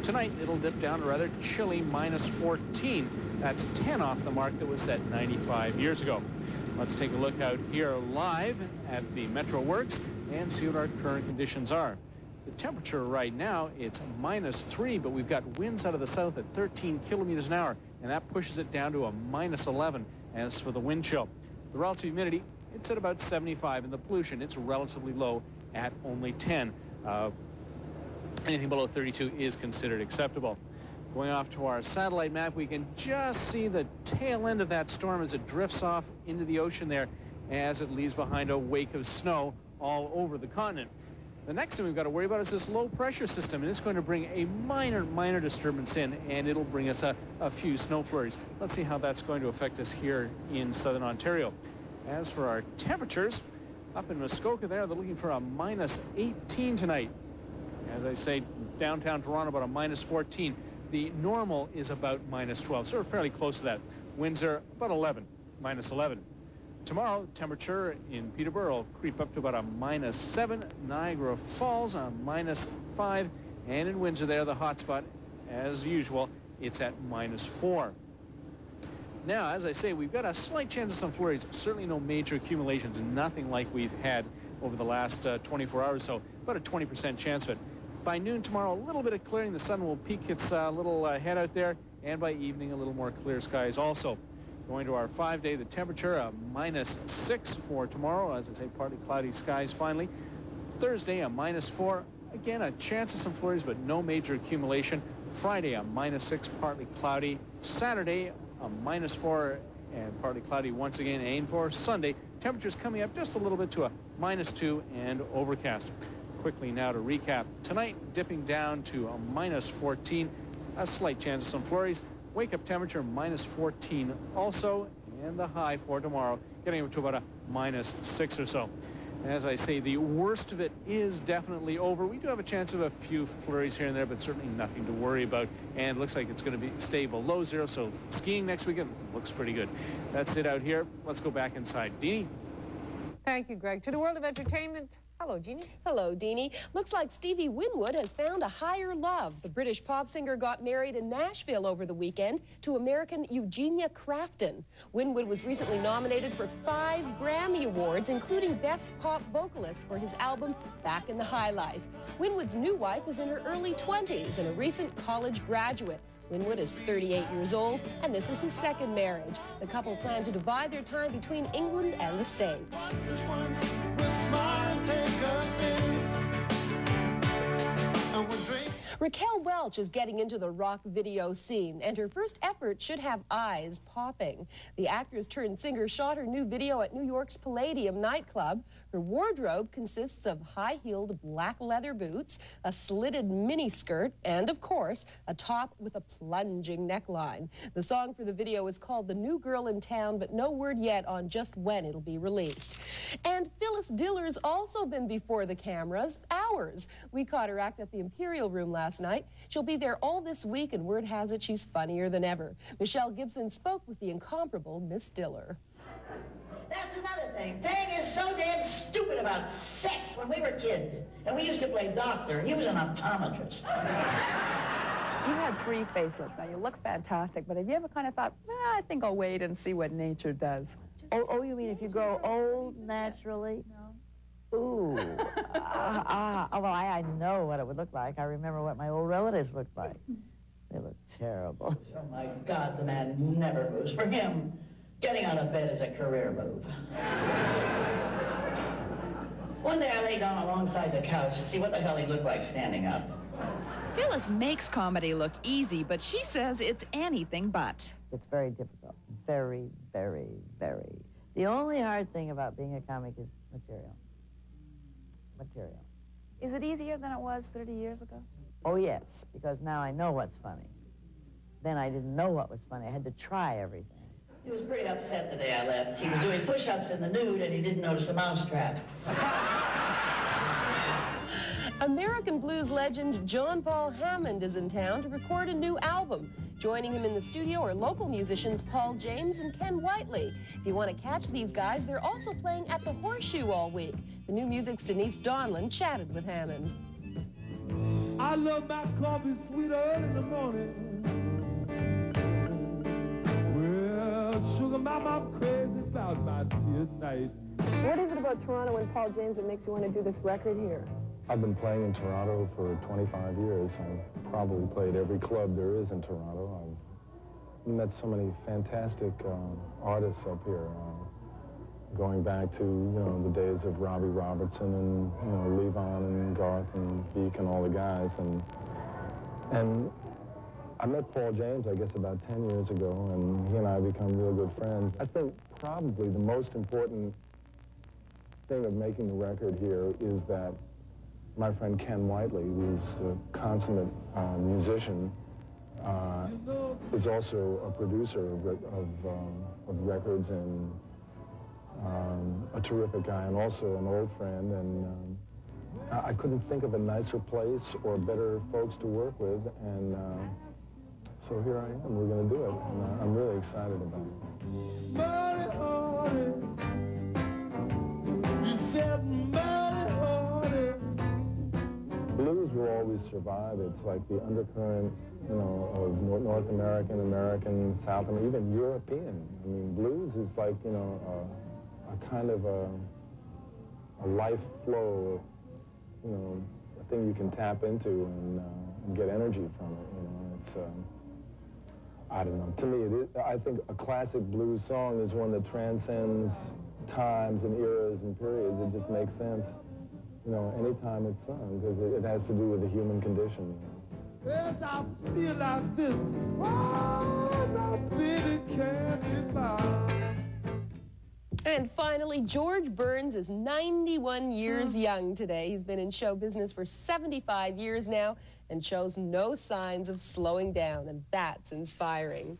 Tonight, it'll dip down to rather chilly -14. That's 10 off the mark that was set 95 years ago. Let's take a look out here live at the Metro Works and see what our current conditions are. The temperature right now, it's -3, but we've got winds out of the south at 13 kilometers an hour, and that pushes it down to a -11. As for the wind chill, the relative humidity, it's at about 75, and the pollution, it's relatively low at only 10. Anything below 32 is considered acceptable. Going off to our satellite map, we can just see the tail end of that storm as it drifts off into the ocean there as it leaves behind a wake of snow all over the continent. The next thing we've got to worry about is this low pressure system, and it's going to bring a minor disturbance in, and it'll bring us a few snow flurries. Let's see how that's going to affect us here in southern Ontario. As for our temperatures, up in Muskoka there, they're looking for a -18 tonight. As I say, downtown Toronto about a -14. The normal is about -12, so we're fairly close to that. Winds are about 11, -11. Tomorrow, temperature in Peterborough will creep up to about a -7. Niagara Falls a -5. And in Windsor there, the hot spot, as usual, it's at -4. Now, as I say, we've got a slight chance of some flurries. Certainly no major accumulations, nothing like we've had over the last 24 hours or so. About a 20% chance of it. By noon tomorrow, a little bit of clearing. The sun will peek its little head out there. And by evening, a little more clear skies also. Going to our 5-day, the temperature, a -6 for tomorrow. As I say, partly cloudy skies finally. Thursday, a -4. Again, a chance of some flurries, but no major accumulation. Friday, a -6, partly cloudy. Saturday, a -4 and partly cloudy once again. And for Sunday, temperatures coming up just a little bit to a -2 and overcast. Quickly now to recap. Tonight, dipping down to a -14. A slight chance of some flurries. Wake-up temperature -14 also, and the high for tomorrow getting up to about a -6 or so. And as I say, the worst of it is definitely over. We do have a chance of a few flurries here and there, but certainly nothing to worry about. And it looks like it's going to stay below 0, so skiing next weekend looks pretty good. That's it out here. Let's go back inside. Deanie? Thank you, Greg. To the world of entertainment. Hello, Jeannie. Hello, Deanie. Looks like Stevie Winwood has found a higher love. The British pop singer got married in Nashville over the weekend to American Eugenia Crafton. Winwood was recently nominated for 5 Grammy Awards, including Best Pop Vocalist for his album Back in the High Life. Winwood's new wife is in her early 20s and a recent college graduate. Winwood is 38 years old, and this is his second marriage. The couple plan to divide their time between England and the States. Raquel Welch is getting into the rock video scene, and her first effort should have eyes popping. The actress-turned-singer shot her new video at New York's Palladium nightclub. Her wardrobe consists of high-heeled black leather boots, a slitted miniskirt, and, of course, a top with a plunging neckline. The song for the video is called The New Girl in Town, but no word yet on just when it'll be released. And Phyllis Diller's also been before the cameras, hours. We caught her act at the Imperial Room last night. She'll be there all this week, and word has it she's funnier than ever. Michelle Gibson spoke with the incomparable Miss Diller. That's another thing. Fang is so damn stupid about sex when we were kids. And we used to play doctor. He was an optometrist. You had 3 facelifts. Now, you look fantastic, but have you ever kind of thought, I think I'll wait and see what nature does? Oh, you mean if you grow old naturally? No. Ooh. Well, I know what it would look like. I remember what my old relatives looked like. They look terrible. Oh, my God, the man never moves. For him, getting out of bed is a career move. One day I lay down alongside the couch to see what the hell he looked like standing up. Phyllis makes comedy look easy, but she says it's anything but. It's very difficult. Very, very, very. The only hard thing about being a comic is material. Material. Is it easier than it was 30 years ago? Oh, yes, because now I know what's funny. Then I didn't know what was funny. I had to try everything. He was pretty upset the day I left. He was doing push-ups in the nude and he didn't notice the mousetrap. American blues legend John Paul Hammond is in town to record a new album. Joining him in the studio are local musicians Paul James and Ken Whiteley. If you want to catch these guys, they're also playing at the Horseshoe all week. The New Music's Denise Donlan chatted with Hammond. I love my coffee sweet early in the morning. Well, sugar mama, I'm crazy about my tea at night. What is it about Toronto and Paul James that makes you want to do this record here? I've been playing in Toronto for 25 years. I've probably played every club there is in Toronto. I've met so many fantastic artists up here, going back to, the days of Robbie Robertson and, Levon and Garth and Beak and all the guys. And I met Paul James, I guess, about 10 years ago, and he and I become real good friends. I think probably the most important thing of making the record here is that my friend Ken Whiteley, who's a consummate musician, is also a producer of records and a terrific guy and also an old friend. And I couldn't think of a nicer place or better folks to work with. And so here I am. We're going to do it. And I'm really excited about it. Money, honey. You said money, honey. Blues will always survive. It's like the undercurrent, of North American, American, South American, even European. I mean, blues is like, a kind of a life flow, a thing you can tap into and get energy from it. It's, I don't know. To me, I think a classic blues song is one that transcends times and eras and periods. It just makes sense, anytime it's sung, because it has to do with the human condition. Yes, I feel like this. Oh, my baby can't be found. And finally, George Burns is 91 years young today. He's been in show business for 75 years now and shows no signs of slowing down, and that's inspiring.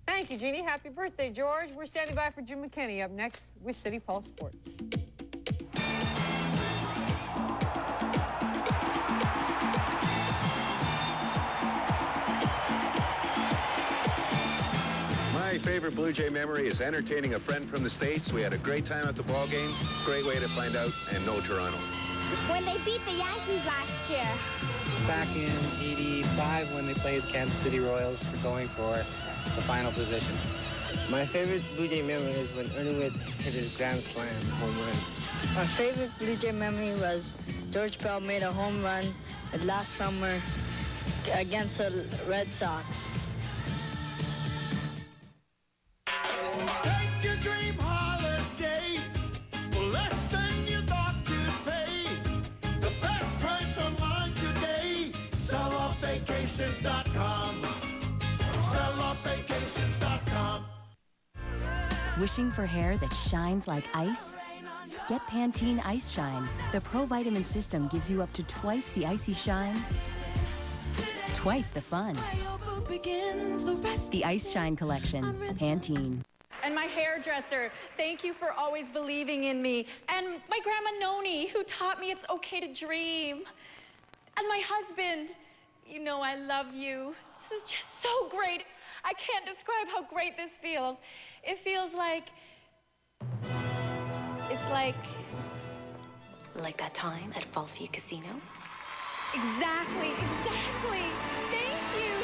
Thank you, Jeannie. Happy birthday, George. We're standing by for Jim McKinney up next with City Pulse Sports. My favorite Blue Jay memory is entertaining a friend from the States. We had a great time at the ball game. Great way to find out and know Toronto. When they beat the Yankees last year. Back in '85 when they played Kansas City Royals for going for the final position. My favorite Blue Jay memory is when Ernie Whitt hit his grand slam home run. My favorite Blue Jay memory was George Bell made a home run last summer against the Red Sox. Take your dream holiday for less than you thought you'd pay. The best price online today. SellOffVacations.com. SellOffVacations.com. Wishing for hair that shines like ice? Get Pantene Ice Shine. The Pro Vitamin system gives you up to twice the icy shine, twice the fun. The Ice Shine Collection, Pantene. And my hairdresser, thank you for always believing in me. And my grandma Noni, who taught me it's okay to dream. And my husband, I love you. This is just so great. I can't describe how great this feels. It feels like, it's like... Like that time at Fallsview Casino? Exactly. Thank you.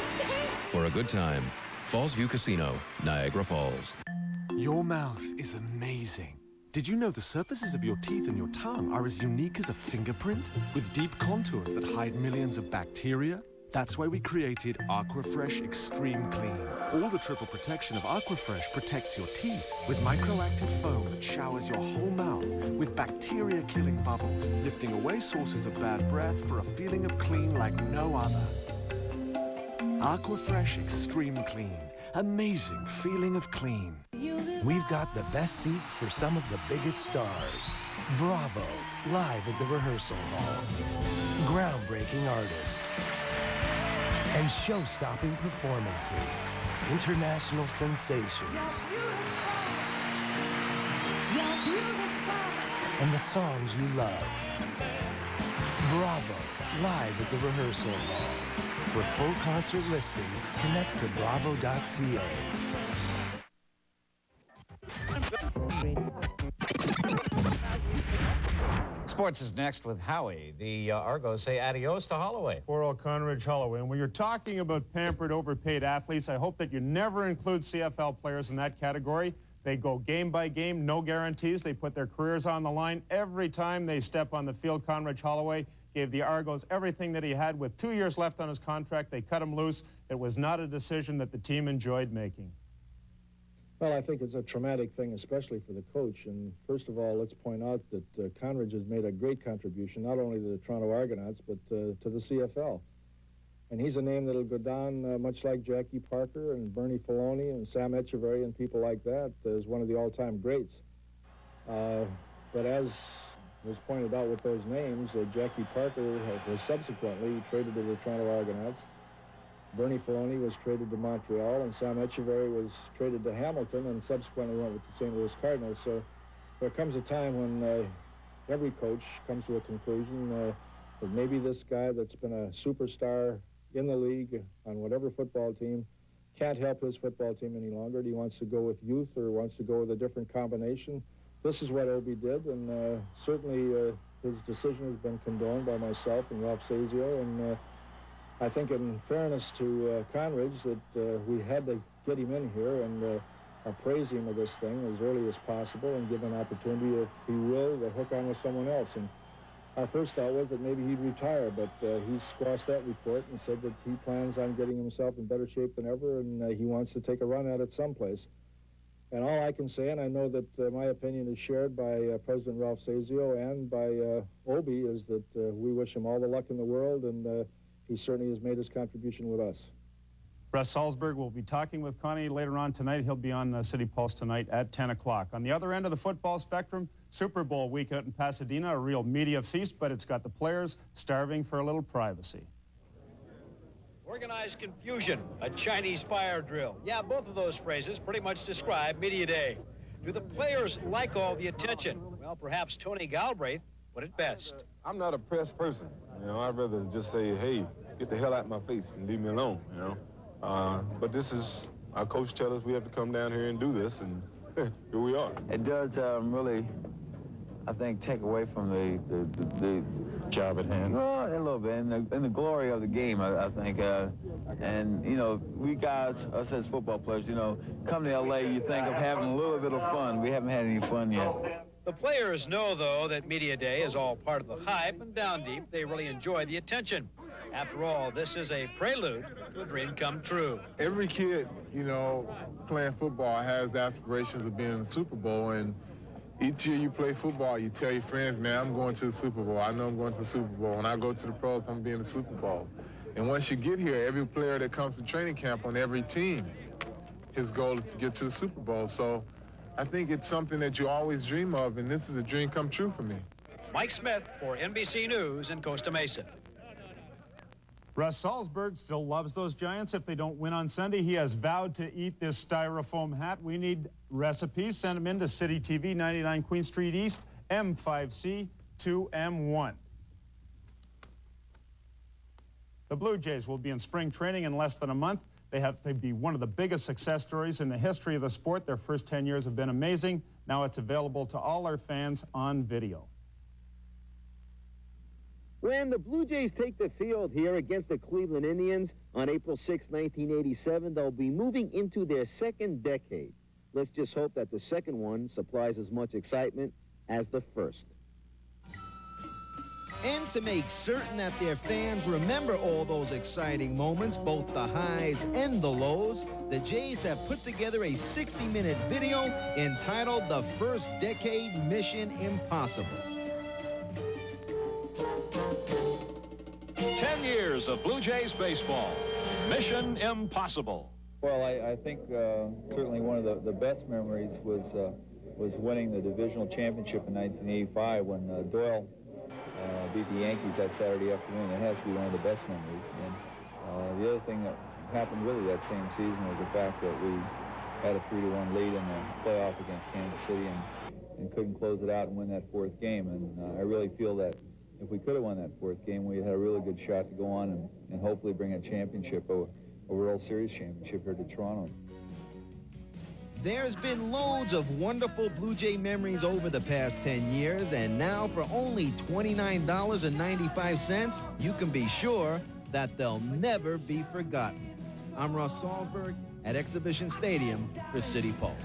For a good time, Fallsview Casino, Niagara Falls. Your mouth is amazing. Did you know the surfaces of your teeth and your tongue are as unique as a fingerprint? With deep contours that hide millions of bacteria? That's why we created Aquafresh Extreme Clean. All the triple protection of Aquafresh protects your teeth with microactive foam that showers your whole mouth with bacteria-killing bubbles, lifting away sources of bad breath for a feeling of clean like no other. Aquafresh Extreme Clean. Amazing feeling of clean. We've got the best seats for some of the biggest stars. Bravos, live at the rehearsal hall. Groundbreaking artists. and show-stopping performances. International sensations. And the songs you love. Bravo, live at the rehearsal hall. For full concert listings, connect to bravo.ca. Sports is next with Howie. The Argos say adios to Holloway. Poor old Conridge Holloway. And when you're talking about pampered, overpaid athletes, I hope that you never include CFL players in that category. They go game by game, no guarantees. They put their careers on the line every time they step on the field. Conridge Holloway gave the Argos everything that he had. With 2 years left on his contract, they cut him loose. It was not a decision that the team enjoyed making. Well, I think it's a traumatic thing, especially for the coach. And first of all, let's point out that Conridge has made a great contribution, not only to the Toronto Argonauts, but to the CFL. And he's a name that'll go down much like Jackie Parker and Bernie Filoni and Sam Echeverry and people like that as one of the all-time greats. But as was pointed out with those names, Jackie Parker was subsequently traded to the Toronto Argonauts. Bernie Filoni was traded to Montreal, and Sam Echeverry was traded to Hamilton and subsequently went with the St. Louis Cardinals. So there comes a time when every coach comes to a conclusion that maybe this guy that's been a superstar in the league on whatever football team can't help his football team any longer. He wants to go with youth or wants to go with a different combination. This is what Obi did, and certainly his decision has been condoned by myself and Ralph Sazio, and I think in fairness to Conridge that we had to get him in here and appraise him of this thing as early as possible and give an opportunity, if he will, to hook on with someone else. And our first thought was that maybe he'd retire, but he squashed that report and said that he plans on getting himself in better shape than ever, and he wants to take a run at it someplace. And all I can say, and I know that my opinion is shared by President Ralph Sazio and by Obi, is that we wish him all the luck in the world, and he certainly has made his contribution with us. Russ Salzberg will be talking with Connie later on tonight. He'll be on City Pulse tonight at 10 o'clock. On the other end of the football spectrum, Super Bowl week out in Pasadena, a real media feast, but it's got the players starving for a little privacy. Organized confusion, a Chinese fire drill. Yeah, both of those phrases pretty much describe media day. Do the players like all the attention? Well, perhaps Tony Galbraith put it best. I'm not a press person. You know, I'd rather just say, hey, get the hell out of my face and leave me alone, you know. But this is, our coach tells us we have to come down here and do this, and here we are. It does really, I think, take away from the job at hand. Well, a little bit, and the glory of the game, I think. And, you know, we guys, us as football players, you know, come to L.A., you think of having a little bit of fun. We haven't had any fun yet. The players know, though, that Media Day is all part of the hype, and down deep, they really enjoy the attention. After all, this is a prelude to a dream come true. Every kid, you know, playing football has aspirations of being in the Super Bowl, and each year you play football, you tell your friends, man, I'm going to the Super Bowl. I know I'm going to the Super Bowl. When I go to the pros, I'm being in the Super Bowl. And once you get here, every player that comes to training camp on every team, his goal is to get to the Super Bowl. So I think it's something that you always dream of, and this is a dream come true for me. Mike Smith for NBC News in Costa Mesa. Russ Salzberg still loves those Giants. If they don't win on Sunday, he has vowed to eat this styrofoam hat. We need recipes. Send them in to City TV, 99 Queen Street East, M5C 2M1. The Blue Jays will be in spring training in less than a month. They have to be one of the biggest success stories in the history of the sport. Their first 10 years have been amazing. Now it's available to all our fans on video. When the Blue Jays take the field here against the Cleveland Indians on April 6, 1987, they'll be moving into their second decade. Let's just hope that the second one supplies as much excitement as the first. And to make certain that their fans remember all those exciting moments, both the highs and the lows, the Jays have put together a 60-minute video entitled The First Decade Mission Impossible. 10 years of Blue Jays baseball. Mission Impossible. Well, I think certainly one of the best memories was winning the divisional championship in 1985 when Doyle beat the Yankees that Saturday afternoon. It has to be one of the best memories. And The other thing that happened really that same season was the fact that we had a 3-1 lead in the playoff against Kansas City and couldn't close it out and win that 4th game. And I really feel that if we could have won that 4th game, we had a really good shot to go on and hopefully bring a championship, a World Series championship here to Toronto. There's been loads of wonderful Blue Jay memories over the past 10 years, and now for only $29.95, you can be sure that they'll never be forgotten. I'm Russ Salzberg at Exhibition Stadium for City Pulse.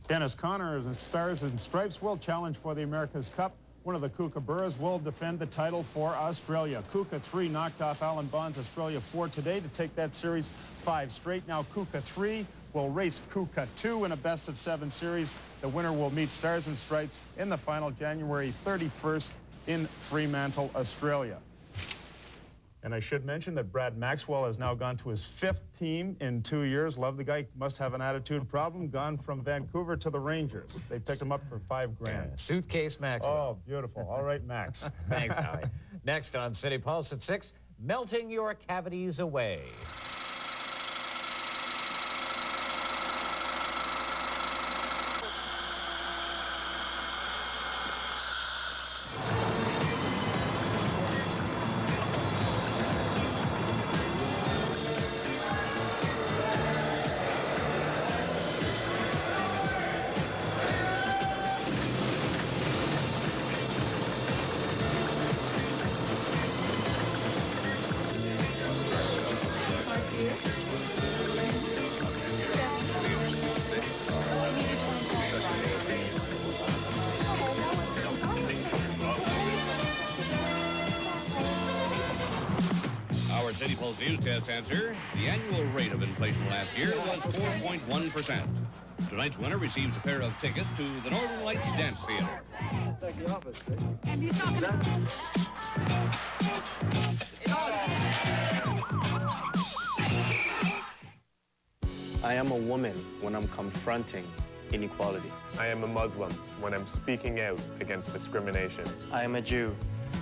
Dennis Conner and Stars and Stripes will challenge for the America's Cup. One of the Kookaburras will defend the title for Australia. Kuka 3 knocked off Alan Bond's Australia 4 today to take that series 5 straight. Now Kuka 3 will race Kuka 2 in a best-of-7 series. The winner will meet Stars and Stripes in the final January 31st in Fremantle, Australia. And I should mention that Brad Maxwell has now gone to his 5th team in 2 years. Love the guy, must have an attitude problem. Gone from Vancouver to the Rangers. They picked him up for $5 grand. Suitcase Maxwell. Oh, beautiful. All right, Max. Thanks, Howie. Next on City Pulse at 6, melting your cavities away. City Pulse News Test answer. The annual rate of inflation last year was 4.1%. Tonight's winner receives a pair of tickets to the Northern Lights Dance Theater. Like the office, eh? And you saw I am a woman when I'm confronting inequality. I am a Muslim when I'm speaking out against discrimination. I am a Jew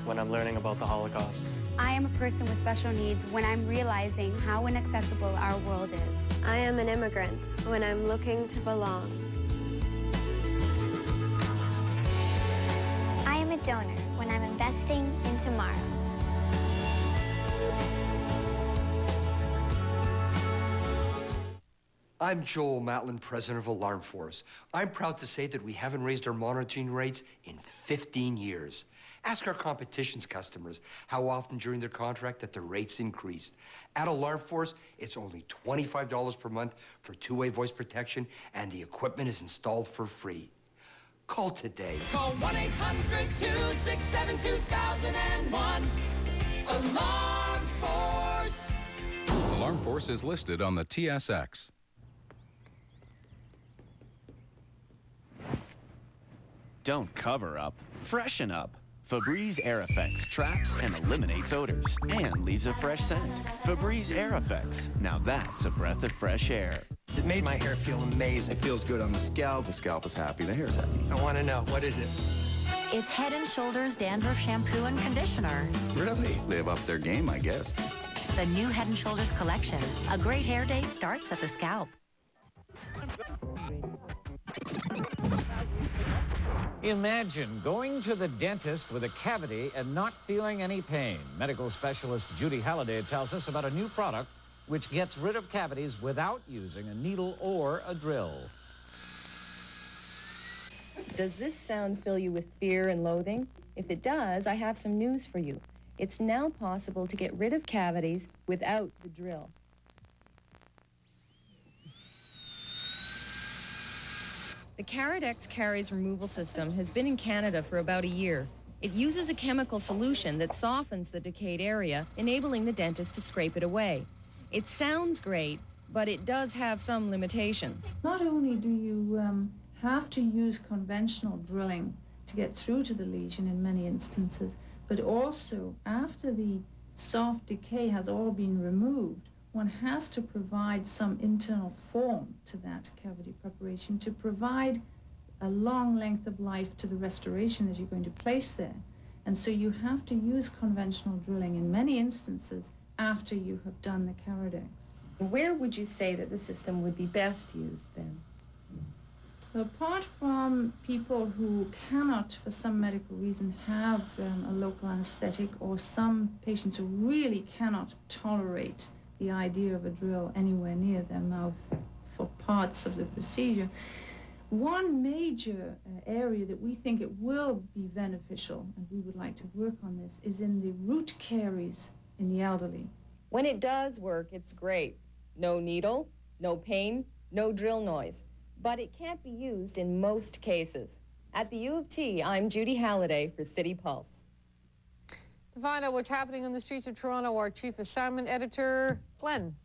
when I'm learning about the Holocaust. I am a person with special needs when I'm realizing how inaccessible our world is. I am an immigrant when I'm looking to belong. I am a donor when I'm investing in tomorrow. I'm Joel Matlin, president of Alarm Force. I'm proud to say that we haven't raised our monitoring rates in 15 years. Ask our competition's customers how often during their contract that the rates increased. At Alarm Force, it's only $25 per month for two-way voice protection, and the equipment is installed for free. Call today. Call 1-800-267-2001. Alarm Force. Alarm Force is listed on the TSX. Don't cover up, freshen up. Febreze Air Effects traps and eliminates odors and leaves a fresh scent. Febreze Air Effects, now that's a breath of fresh air. It made my hair feel amazing. It feels good on the scalp is happy, the hair is happy. I want to know, what is it? It's Head & Shoulders Dandruff Shampoo and Conditioner. Really? Live up their game, I guess. The new Head & Shoulders collection. A great hair day starts at the scalp. Imagine going to the dentist with a cavity and not feeling any pain. Medical specialist Judy Halliday tells us about a new product which gets rid of cavities without using a needle or a drill. Does this sound fill you with fear and loathing? If it does, I have some news for you. It's now possible to get rid of cavities without the drill. The Caradex Caries Removal System has been in Canada for about a year. It uses a chemical solution that softens the decayed area, enabling the dentist to scrape it away. It sounds great, but it does have some limitations. Not only do you have to use conventional drilling to get through to the lesion in many instances, but also after the soft decay has all been removed, one has to provide some internal form to that cavity preparation to provide a long length of life to the restoration that you're going to place there. And so you have to use conventional drilling in many instances after you have done the Caradex. Where would you say that the system would be best used then? Apart from people who cannot, for some medical reason, have a local anesthetic, or some patients who really cannot tolerate the idea of a drill anywhere near their mouth for parts of the procedure, one major area that we think it will be beneficial, and we would like to work on this, is in the root caries in the elderly. When it does work, it's great. No needle, no pain, no drill noise. But it can't be used in most cases. At the U of T, I'm Judy Halliday for City Pulse. To find out what's happening on the streets of Toronto, our chief assignment editor, Glenn.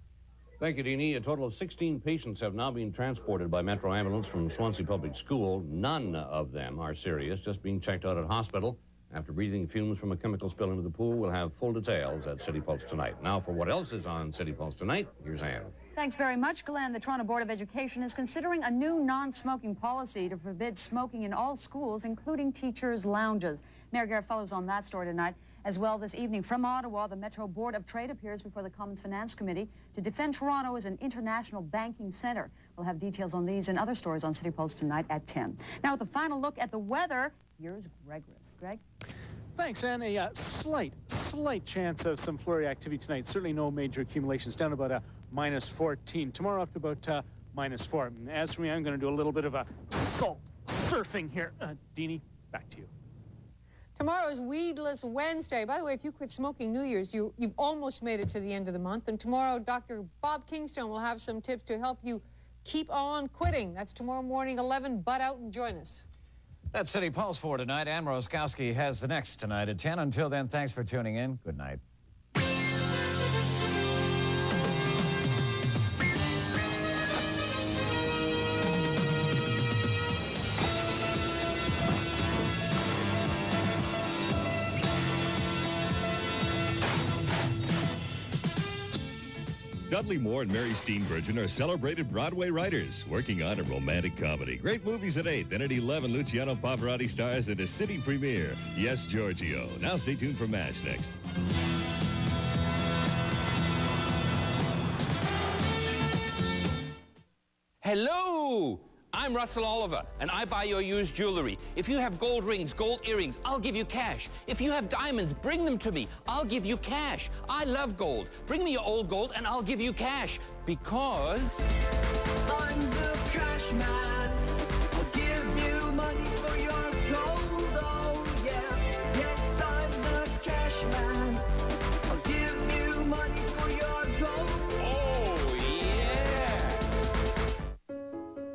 Thank you, Deanie. A total of 16 patients have now been transported by Metro Ambulance from Swansea Public School. None of them are serious, just being checked out at hospital. After breathing fumes from a chemical spill into the pool, we'll have full details at City Pulse tonight. Now, for what else is on City Pulse tonight, here's Ann. Thanks very much, Glenn. The Toronto Board of Education is considering a new non-smoking policy to forbid smoking in all schools, including teachers' lounges. Mayor Garrett Fellows on that story tonight. As well, this evening from Ottawa, the Metro Board of Trade appears before the Commons Finance Committee to defend Toronto as an international banking centre. We'll have details on these and other stories on City Pulse tonight at 10. Now, with a final look at the weather, here's Greg Riss. Greg? Thanks, Ann. A slight chance of some flurry activity tonight. Certainly no major accumulations. Down about a -14. Tomorrow up to about -4. And as for me, I'm going to do a little bit of a salt surfing here. Deanie, back to you. Tomorrow is Weedless Wednesday. By the way, if you quit smoking New Year's, you've almost made it to the end of the month. And tomorrow, Dr. Bob Kingstone will have some tips to help you keep on quitting. That's tomorrow morning, 11. Butt out and join us. That's City Pulse for tonight. Ann Roskowski has the next tonight at 10. Until then, thanks for tuning in. Good night. Dudley Moore and Mary Steenburgen are celebrated Broadway writers working on a romantic comedy. Great movies at 8. Then at 11, Luciano Pavarotti stars in a city premiere. Yes, Giorgio. Now stay tuned for MASH next. Hello! I'm Russell Oliver, and I buy your used jewelry. If you have gold rings, gold earrings, I'll give you cash. If you have diamonds, bring them to me. I'll give you cash. I love gold. Bring me your old gold, and I'll give you cash. Because... I'm the cash man. I'll give you money for your gold, oh yeah. Yes, I'm the cash man. I'll give you money for your gold. Oh, yeah!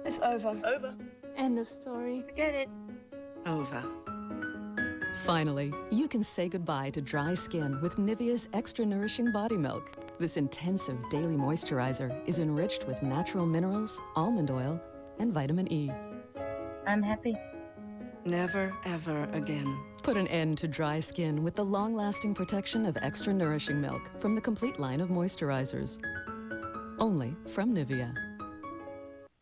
It's over. Over. End of story. Forget it. Over. Finally, you can say goodbye to dry skin with Nivea's Extra Nourishing Body Milk. This intensive daily moisturizer is enriched with natural minerals, almond oil, and vitamin E. I'm happy. Never, ever again. Put an end to dry skin with the long-lasting protection of Extra Nourishing Milk from the complete line of moisturizers. Only from Nivea.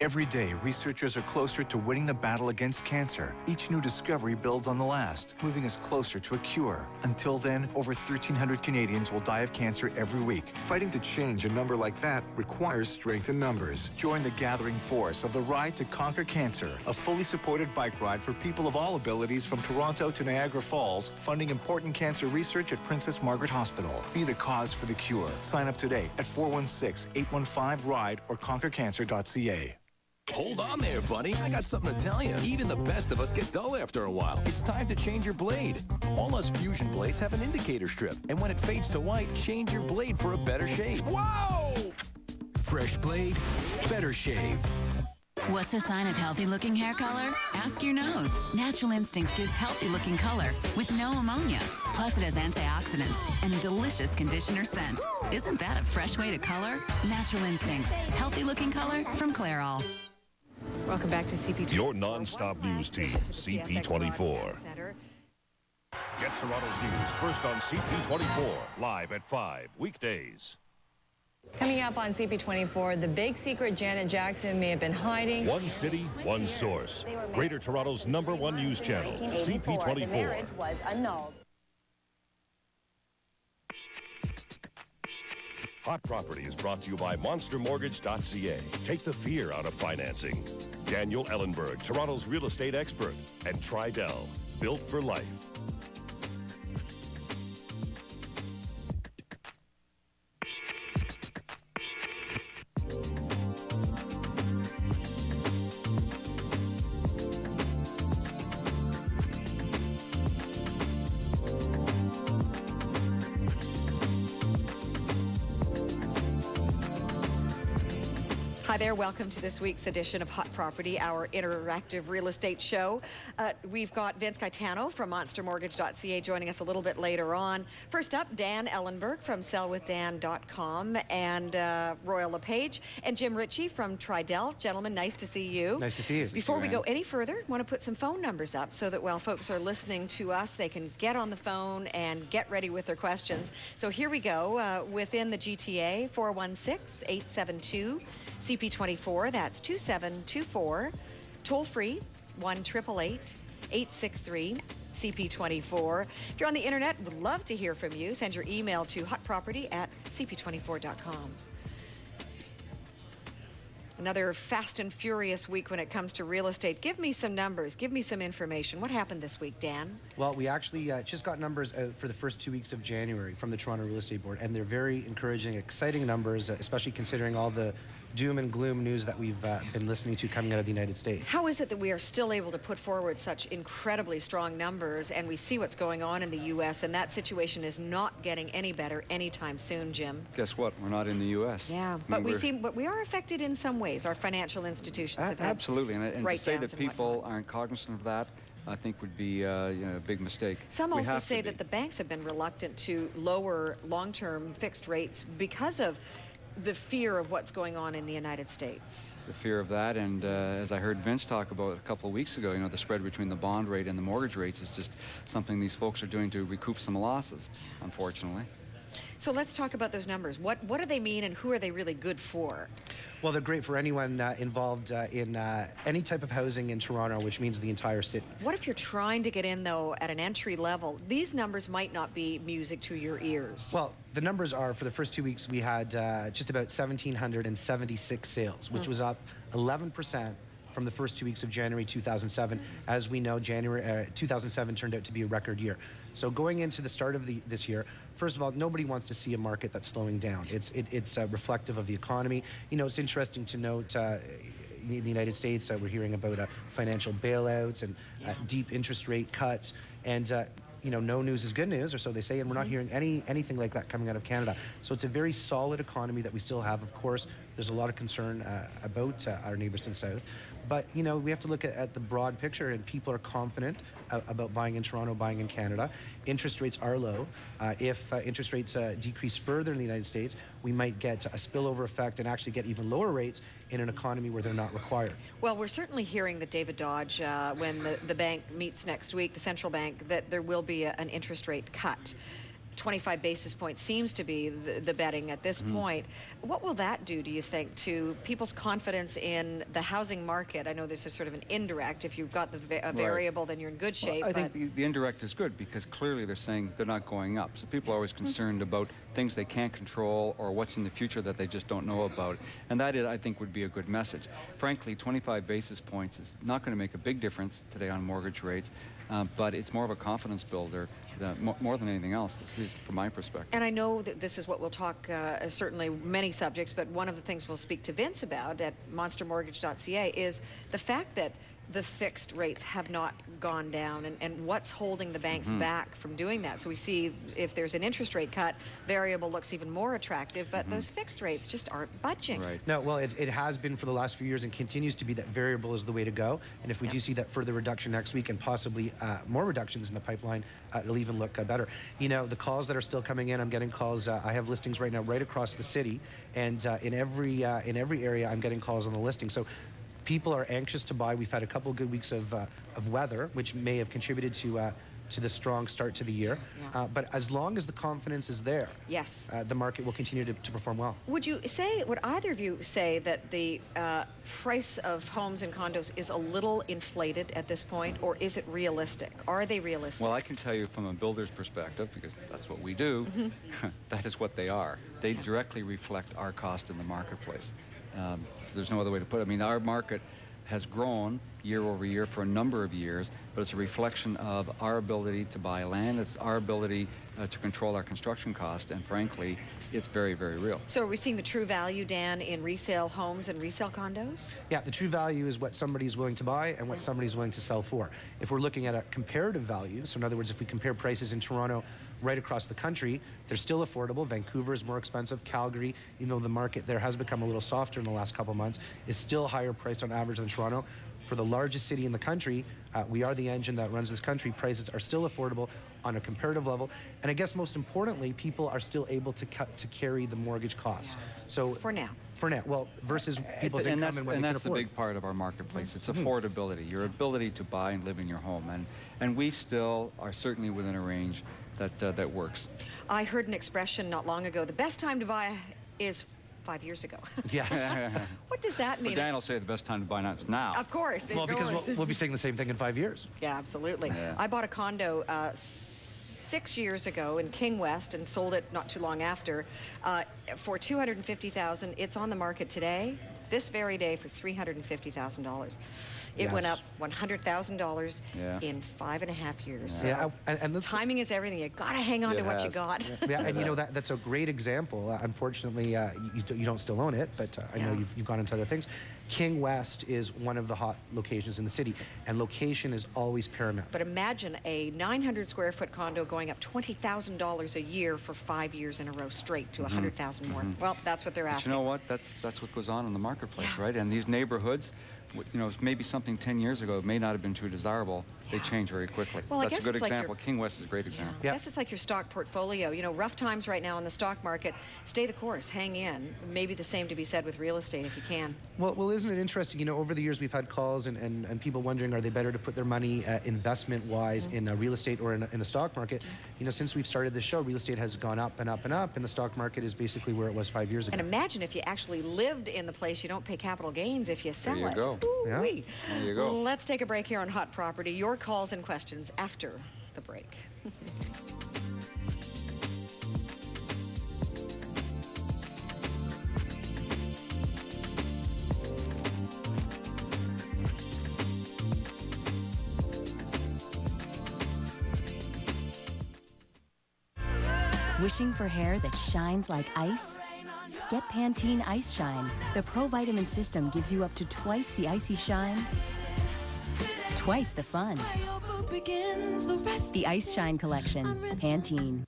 Every day, researchers are closer to winning the battle against cancer. Each new discovery builds on the last, moving us closer to a cure. Until then, over 1,300 Canadians will die of cancer every week. Fighting to change a number like that requires strength in numbers. Join the gathering force of the Ride to Conquer Cancer, a fully supported bike ride for people of all abilities from Toronto to Niagara Falls, funding important cancer research at Princess Margaret Hospital. Be the cause for the cure. Sign up today at 416-815-RIDE or conquercancer.ca. Hold on there, buddy. I got something to tell you. Even the best of us get dull after a while. It's time to change your blade. All us Fusion blades have an indicator strip. And when it fades to white, change your blade for a better shave. Whoa! Fresh blade, better shave. What's a sign of healthy-looking hair color? Ask your nose. Natural Instincts gives healthy-looking color with no ammonia. Plus, it has antioxidants and a delicious conditioner scent. Isn't that a fresh way to color? Natural Instincts. Healthy-looking color from Clairol. Welcome back to CP24. Your non-stop news team, CP24. Get Toronto's news first on CP24, live at 5 weekdays. Coming up on CP24, the big secret Janet Jackson may have been hiding. One city, one source. Greater Toronto's #1 news channel, CP24. The marriage was annulled. Hot Property is brought to you by monstermortgage.ca. Take the fear out of financing. Daniel Ellenberg, Toronto's real estate expert, and Tridel, built for life. Hi there, welcome to this week's edition of Hot Property, our interactive real estate show. We've got Vince Gaetano from monstermortgage.ca joining us a little bit later on. First up, Dan Ellenberg from sellwithdan.com and Royal LePage and Jim Ritchie from Tridel. Gentlemen, nice to see you. Nice to see you. Before we go any further, I want to put some phone numbers up so that while folks are listening to us, they can get on the phone and get ready with their questions. So here we go. Within the GTA, 416-872. CP24, that's 2724. Toll free, 1-888-863-CP24. If you're on the internet, would love to hear from you. Send your email to hotproperty@cp24.com. Another fast and furious week when it comes to real estate. Give me some numbers. Give me some information. What happened this week, Dan? Well, we actually just got numbers out for the first 2 weeks of January from the Toronto Real Estate Board, and they're very encouraging, exciting numbers, especially considering all the doom and gloom news that we've been listening to coming out of the United States. How is it that we are still able to put forward such incredibly strong numbers, and we see what's going on in the U.S., and that situation is not getting any better anytime soon, Jim? Guess what? We're not in the U.S. Yeah, but we are affected in some ways. Our financial institutions have had absolutely, and to say that people whatnot. aren't cognizant of that, I think would be a big mistake. Some also say that the banks have been reluctant to lower long-term fixed rates because of the fear of what's going on in the United States. The fear of that, and as I heard Vince talk about a couple of weeks ago, the spread between the bond rate and the mortgage rates is just something these folks are doing to recoup some losses, unfortunately. So let's talk about those numbers. What do they mean, and who are they really good for? Well, they're great for anyone involved in any type of housing in Toronto, which means the entire city. What if you're trying to get in, though, at an entry level? These numbers might not be music to your ears. Well, the numbers are, for the first 2 weeks, we had just about 1,776 sales, which was up 11% from the first 2 weeks of January 2007. As we know, January 2007 turned out to be a record year. So going into the start of this year, first of all, nobody wants to see a market that's slowing down. It's reflective of the economy. It's interesting to note in the United States, we're hearing about financial bailouts and deep interest rate cuts. And no news is good news, or so they say, and we're not hearing anything like that coming out of Canada. So it's a very solid economy that we still have. Of course, there's a lot of concern about our neighbors to the south. But, we have to look at the broad picture, and people are confident about buying in Toronto, buying in Canada. Interest rates are low. If interest rates decrease further in the United States, we might get a spillover effect and actually get even lower rates in an economy where they're not required. Well, we're certainly hearing that David Dodge, when the bank meets next week, the central bank, that there will be an interest rate cut. 25 basis points seems to be the betting at this point. What will that do, do you think, to people's confidence in the housing market? I know this is sort of an indirect. If you've got a variable, then you're in good shape. Well, I think the indirect is good because clearly they're saying they're not going up. So people are always concerned about things they can't control or what's in the future that they just don't know about. And that, I think, would be a good message. Frankly, 25 basis points is not going to make a big difference today on mortgage rates. But it's more of a confidence builder more than anything else, from my perspective. And I know that this is what we'll talk, certainly many subjects, but one of the things we'll speak to Vince about at monstermortgage.ca is the fact that the fixed rates have not gone down, and what's holding the banks back from doing that. So we see if there's an interest rate cut, variable looks even more attractive, but those fixed rates just aren't budging. Right. No, well, it has been for the last few years and continues to be that variable is the way to go. And if we do see that further reduction next week and possibly more reductions in the pipeline, it'll even look better. The calls that are still coming in, I'm getting calls. I have listings right now right across the city, and in every area, I'm getting calls on the listing. So people are anxious to buy. We've had a couple good weeks of weather, which may have contributed to to the strong start to the year. But as long as the confidence is there, yes, the market will continue to perform well. Would either of you say that the price of homes and condos is a little inflated at this point, or is it realistic? Are they realistic? Well, I can tell you from a builder's perspective, because that's what we do, that is what they are. They directly reflect our cost in the marketplace. There's no other way to put it. I mean, our market has grown year over year for a number of years, but it's a reflection of our ability to buy land. It's our ability to control our construction cost, and frankly, it's very, very real. So are we seeing the true value, Dan, in resale homes and resale condos? Yeah, the true value is what somebody's willing to buy and what somebody's willing to sell for. If we're looking at a comparative value, so in other words, if we compare prices in Toronto right across the country, they're still affordable. Vancouver is more expensive. Calgary, you know, the market there has become a little softer in the last couple of months, is still higher priced on average than Toronto. For the largest city in the country, we are the engine that runs this country. Prices are still affordable on a comparative level. And I guess most importantly, people are still able to carry the mortgage costs. So for now. For now, well, versus people's income and what they can afford. And that's the big part of our marketplace. It's affordability, your ability to buy and live in your home. And we still are certainly within a range that works. I heard an expression not long ago, the best time to buy is 5 years ago. Yes. What does that mean? But Dan will say the best time to buy now is now. Of course. Well, because we'll be saying the same thing in 5 years. Yeah, absolutely. Yeah. I bought a condo 6 years ago in King West and sold it not too long after for $250,000. It's on the market today, this very day, for $350,000. It went up $100,000 in 5.5 years. Yeah, so and timing is everything. You got to hang on to what you got. Yeah, and you know that's a great example. Unfortunately, you don't still own it, but I know you've gone into other things. King West is one of the hot locations in the city, and location is always paramount. But imagine a 900 square foot condo going up $20,000 a year for 5 years in a row straight to $100,000 more. Well, that's what they're But asking. you know what? That's what goes on in the marketplace, right? And these neighborhoods, you know, maybe something 10 years ago may not have been too desirable. They change very quickly. Well, I that's guess a good it's like example. King West is a great example. I guess it's like your stock portfolio. You know, rough times right now in the stock market. Stay the course, hang in. Maybe the same to be said with real estate if you can. Well, isn't it interesting? You know, over the years we've had calls and people wondering, are they better to put their money investment-wise in real estate or in the stock market? You know, since we've started this show, real estate has gone up and up and up, and the stock market is basically where it was 5 years ago. And imagine if you actually lived in the place, you don't pay capital gains if you sell it. There you go. Ooh-wee. There you go. Let's take a break here on Hot Property. Your calls and questions after the break. Wishing for hair that shines like ice? Get Pantene Ice Shine. The Pro Vitamin system gives you up to twice the icy shine, twice the fun. The Ice Shine Collection. Pantene.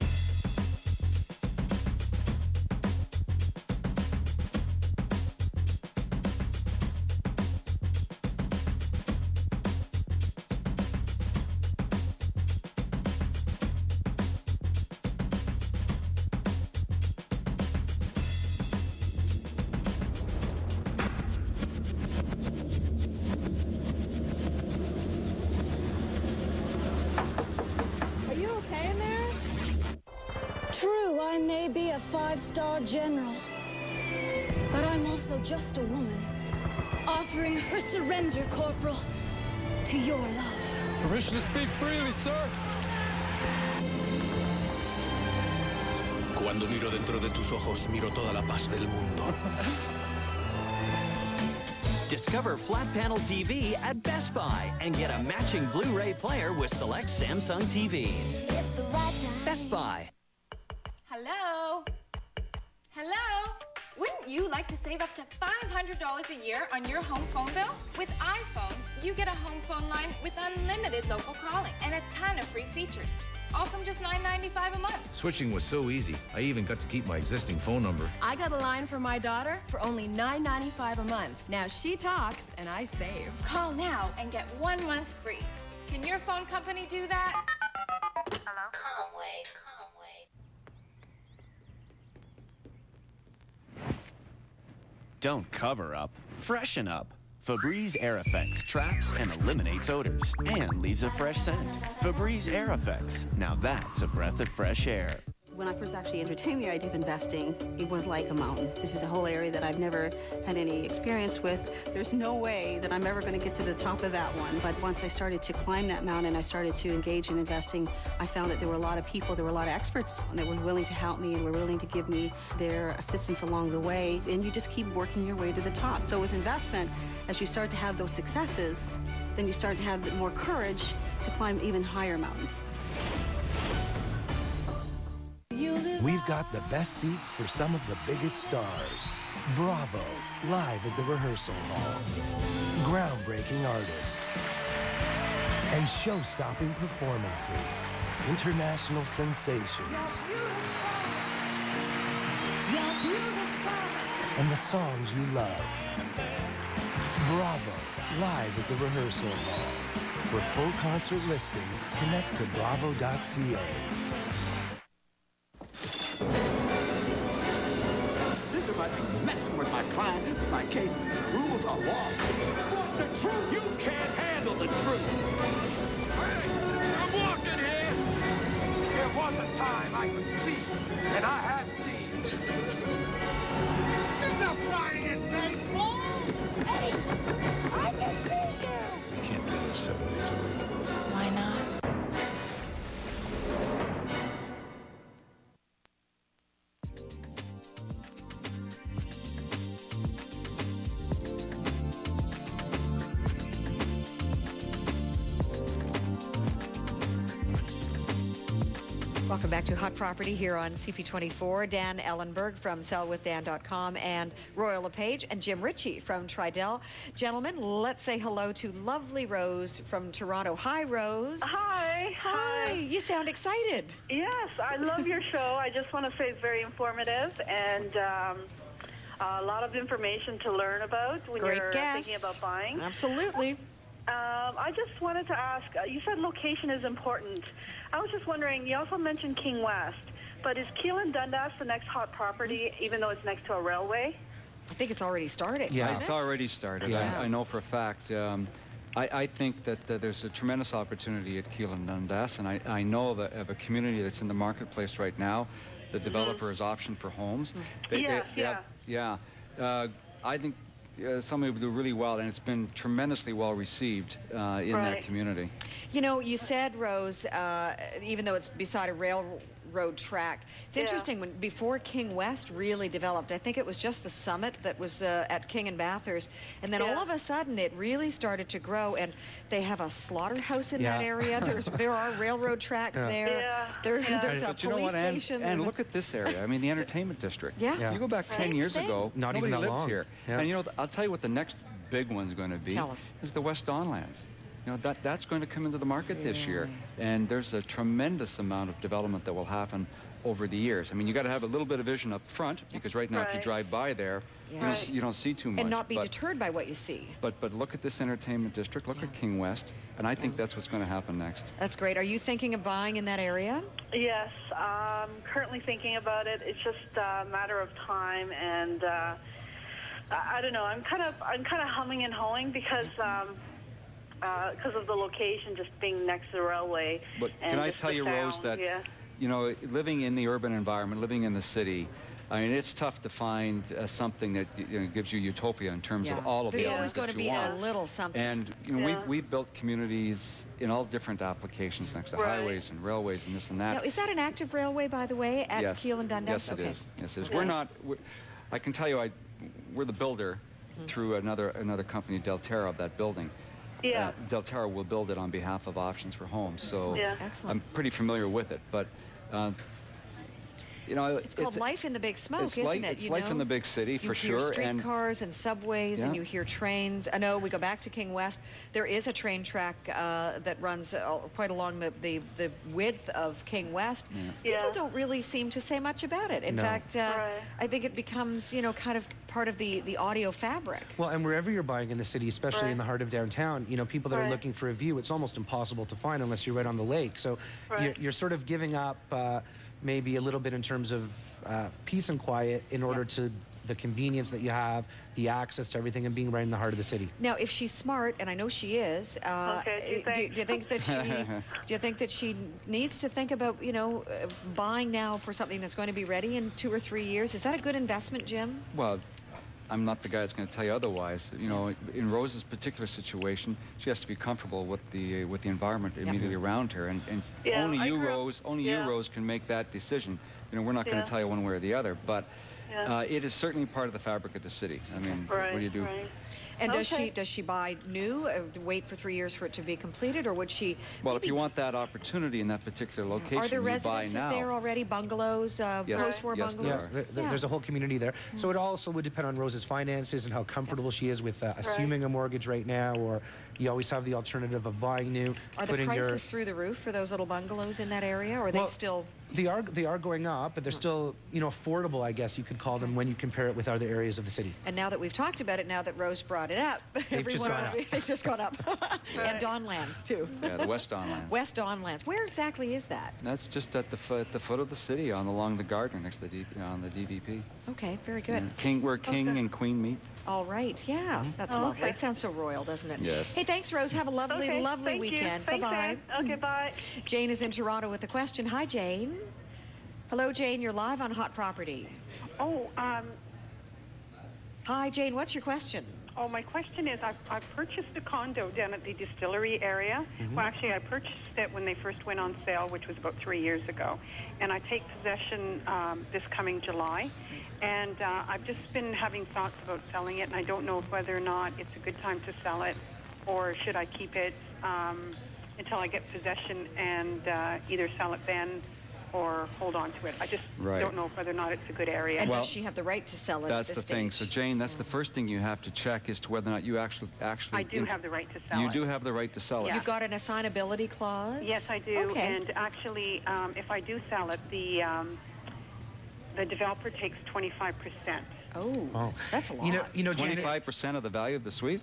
True, I may be a 5-star general, but I'm also just a woman, offering her surrender, Corporal, to your love. Permission to speak freely, sir. Cuando miro dentro de tus ojos, miro toda la paz del mundo. Discover flat panel TV at Best Buy and get a matching Blu-ray player with select Samsung TVs. Best Buy. Hello? Hello? Wouldn't you like to save up to $500 a year on your home phone bill? With iPhone, you get a home phone line with unlimited local calling and a ton of free features, all from just $9.95 a month. Switching was so easy. I even got to keep my existing phone number. I got a line for my daughter for only $9.95 a month. Now she talks and I save. Call now and get 1 month free. Can your phone company do that? Hello? Calm wave. Don't cover up, freshen up. Febreze Air Effects traps and eliminates odors and leaves a fresh scent. Febreze Air Effects. Now that's a breath of fresh air. When I first actually entertained the idea of investing, it was like a mountain. This is a whole area that I've never had any experience with. There's no way that I'm ever going to get to the top of that one. But once I started to climb that mountain, I started to engage in investing, I found that there were a lot of people, there were a lot of experts that were willing to help me and were willing to give me their assistance along the way. And you just keep working your way to the top. So with investment, as you start to have those successes, then you start to have more courage to climb even higher mountains. We've got the best seats for some of the biggest stars. Bravo, live at the rehearsal hall. Groundbreaking artists. And show-stopping performances. International sensations. And the songs you love. Bravo, live at the rehearsal hall. For full concert listings, connect to bravo.ca. This might be messing with my client, my case. The rules are law. Want the truth? You can't handle the truth. Hey, I'm walking here. There was a time I could see, and I have seen. There's no crying in baseball. Eddie, I can see you. You can't do this 7 days a week. Why not? Welcome back to Hot Property here on CP24. Dan Ellenberg from sellwithdan.com and Royal LePage and Jim Ritchie from Tridel. Gentlemen, let's say hello to lovely Rose from Toronto. Hi, Rose. Hi. Hi. You sound excited. Yes, I love your show. I just want to say it's very informative and a lot of information to learn about when Great you're guest. thinking about buying. Absolutely. I just wanted to ask, you said location is important. I was just wondering, you also mentioned King West, but is Keelan Dundas the next hot property, even though it's next to a railway? I think it's already started. Yeah, it's already started. Yeah. I know for a fact. I think that there's a tremendous opportunity at Keelan Dundas, and I know that of a community that's in the marketplace right now. The developer is option for homes. I think somebody would do really well, and it's been tremendously well received in that community. You know, you said, Rose, even though it's beside a railroad track, it's interesting, when before King West really developed, I think it was just the summit that was at King and Bathurst, and then all of a sudden it really started to grow, and they have a slaughterhouse in that area. There are railroad tracks there. There's a police station. And look at this area. I mean, the entertainment district. Yeah. You go back 10 years ago, Not nobody even that lived long. here. Yeah. And you know, I'll tell you what the next big one's going to be. Tell us. Is the West Donlands. You know, that's going to come into the market this year, and there's a tremendous amount of development that will happen over the years. I mean, you got to have a little bit of vision up front, because right now if you drive by there, you don't see too much. And not be deterred by what you see. But look at this entertainment district, look at King West, and I think that's what's going to happen next. That's great. Are you thinking of buying in that area? Yes, I'm currently thinking about it. It's just a matter of time, and I don't know. I'm kind of humming and hawing because of the location, just being next to the railway. But can I tell you, Rose, that you know, living in the urban environment, living in the city, I mean, it's tough to find something that gives you utopia in terms of all of the elements that you want. There's always going to be a little something. And you know, we built communities in all different applications next to highways and railways and this and that. Now, is that an active railway, by the way, at Keelan Dundas? Yes, it is. Yes, it is. We're not. I can tell you, we're the builder through another company, Delterra, of that building. Yeah. Delterra will build it on behalf of Options for Homes, so Excellent. I'm pretty familiar with it. But you know, it's called life in the big smoke, isn't it? It's life in the big city, for sure. You hear streetcars and subways, and you hear trains. I know we go back to King West. There is a train track that runs quite along the width of King West. People don't really seem to say much about it. In fact, I think it becomes, kind of part of the audio fabric. Well, and wherever you're buying in the city, especially in the heart of downtown, people that are looking for a view, it's almost impossible to find unless you're right on the lake. So you're sort of giving up maybe a little bit in terms of peace and quiet in order to the convenience that you have, the access to everything, and being right in the heart of the city. Now, if she's smart, and I know she is, Okay, do you think that she needs to think about, buying now for something that's going to be ready in 2 or 3 years? Is that a good investment, Jim? Well, I'm not the guy that's going to tell you otherwise. In Rose's particular situation, she has to be comfortable with the environment immediately around her, and only you, Rose, can make that decision. We're not going to tell you one way or the other, but it is certainly part of the fabric of the city. I mean, what do you do? Right. And does she buy new, wait for 3 years for it to be completed, or would she? Well, if you want that opportunity in that particular location, are there you buy residences now. there already, bungalows, post-war bungalows? Yes, there's a whole community there. So it also would depend on Rose's finances and how comfortable she is with assuming a mortgage right now, or you always have the alternative of buying new. Are the prices through the roof for those little bungalows in that area, or are they still? They are going up, but they're still, affordable, I guess you could call them, when you compare it with other areas of the city. And now that we've talked about it, now that Rose brought it up, they've just gone up. And Donlands, too. Yeah, the West Donlands. West Donlands. Where exactly is that? That's just at the foot of the city, along the Gardner, next to the on the DVP. Okay, very good. Yeah. Where King and Queen meet. All right, yeah, that's lovely. It sounds so royal, doesn't it? Yes. Hey, thanks, Rose. Have a lovely, lovely weekend. Bye-bye. Okay, bye. Jane is in Toronto with a question. Hi, Jane. Hello, Jane. You're live on Hot Property. Oh, Hi, Jane. What's your question? Oh, my question is, I purchased a condo down at the distillery area. Well, actually, I purchased it when they first went on sale, which was about 3 years ago. And I take possession this coming July. And I've just been having thoughts about selling it, and I don't know whether or not it's a good time to sell it, or should I keep it until I get possession and either sell it then or hold on to it. I just don't know whether or not it's a good area. And does she have the right to sell it at this That's the thing. So, Jane, that's the first thing you have to check as to whether or not you actually... I do have the right to sell it. You do have the right to sell it. You've got an assignability clause? Yes, I do. Okay. And actually, if I do sell it, the developer takes 25%. Oh, that's a lot. 25% of the value of the suite?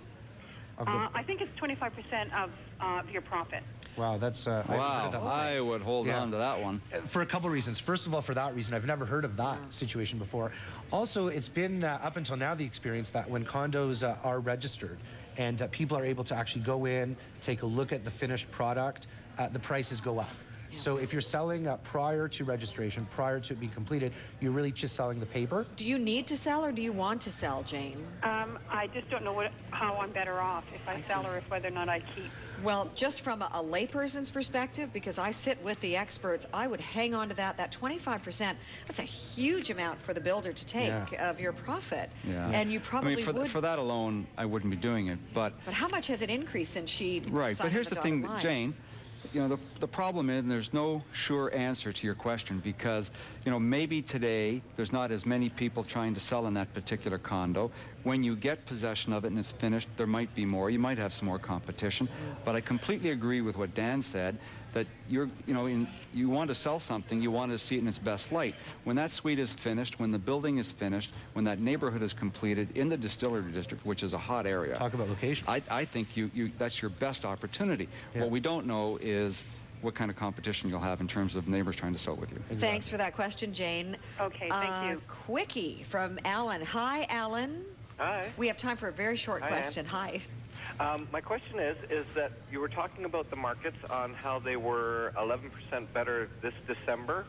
I think it's 25% of your profit. Wow, that's... I would hold on to that one. For a couple of reasons. First of all, for that reason, I've never heard of that situation before. Also, it's been, up until now, the experience that when condos are registered and people are able to actually go in, take a look at the finished product, the prices go up. So if you're selling prior to registration, prior to it being completed, you're really just selling the paper. Do you need to sell, or do you want to sell, Jane? I just don't know how I'm better off, if I sell or if whether or not I keep. Well, just from a layperson's perspective, because I sit with the experts, I would hang on to that. That 25%, that's a huge amount for the builder to take of your profit. Yeah. And you probably would... For that alone, I wouldn't be doing it, but... But how much has it increased since she Right, but here's the thing, Jane. The problem is there's no sure answer to your question because, maybe today there's not as many people trying to sell in that particular condo. When you get possession of it and it's finished, there might be more. You might have some more competition. But I completely agree with what Dan said, that you want to sell something, you want to see it in its best light. When that suite is finished, when the building is finished, when that neighborhood is completed in the distillery district, which is a hot area. Talk about location. I think that's your best opportunity. Yeah. What we don't know is what kind of competition you'll have in terms of neighbors trying to sell with you. Exactly. Thanks for that question, Jane. Okay, thank you. Quickie from Alan. Hi, Alan. Hi. We have time for a very short question. Hi. My question is that you were talking about the markets on how they were 11% better this December,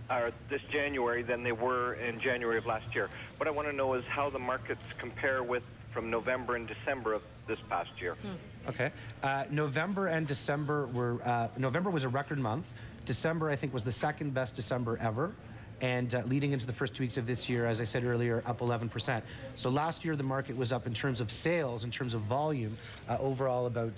or this January, than they were in January of last year. What I want to know is how the markets compare from November and December of this past year. Okay. November and December were... November was a record month. December, I think, was the second best December ever. And leading into the first 2 weeks of this year, as I said earlier, up 11%. So last year, the market was up in terms of sales, in terms of volume, overall about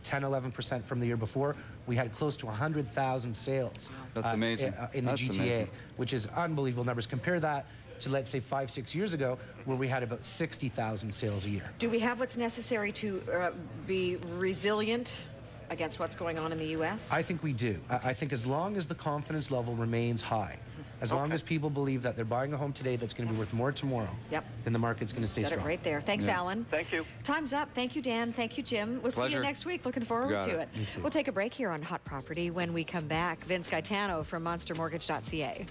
10-11% from the year before. We had close to 100,000 sales. That's amazing. In the GTA, amazing. Which is unbelievable numbers. Compare that to, let's say, 5-6 years ago, where we had about 60,000 sales a year. Do we have what's necessary to be resilient against what's going on in the U.S.? I think we do. I think as long as the confidence level remains high, as long as people believe that they're buying a home today that's going to be worth more tomorrow, then the market's going to stay strong. Said it right there. Thanks, Alan. Thank you. Time's up. Thank you, Dan. Thank you, Jim. We'll see you next week. Looking forward to it. Me too. We'll take a break here on Hot Property. When we come back, Vince Gaetano from monstermortgage.ca.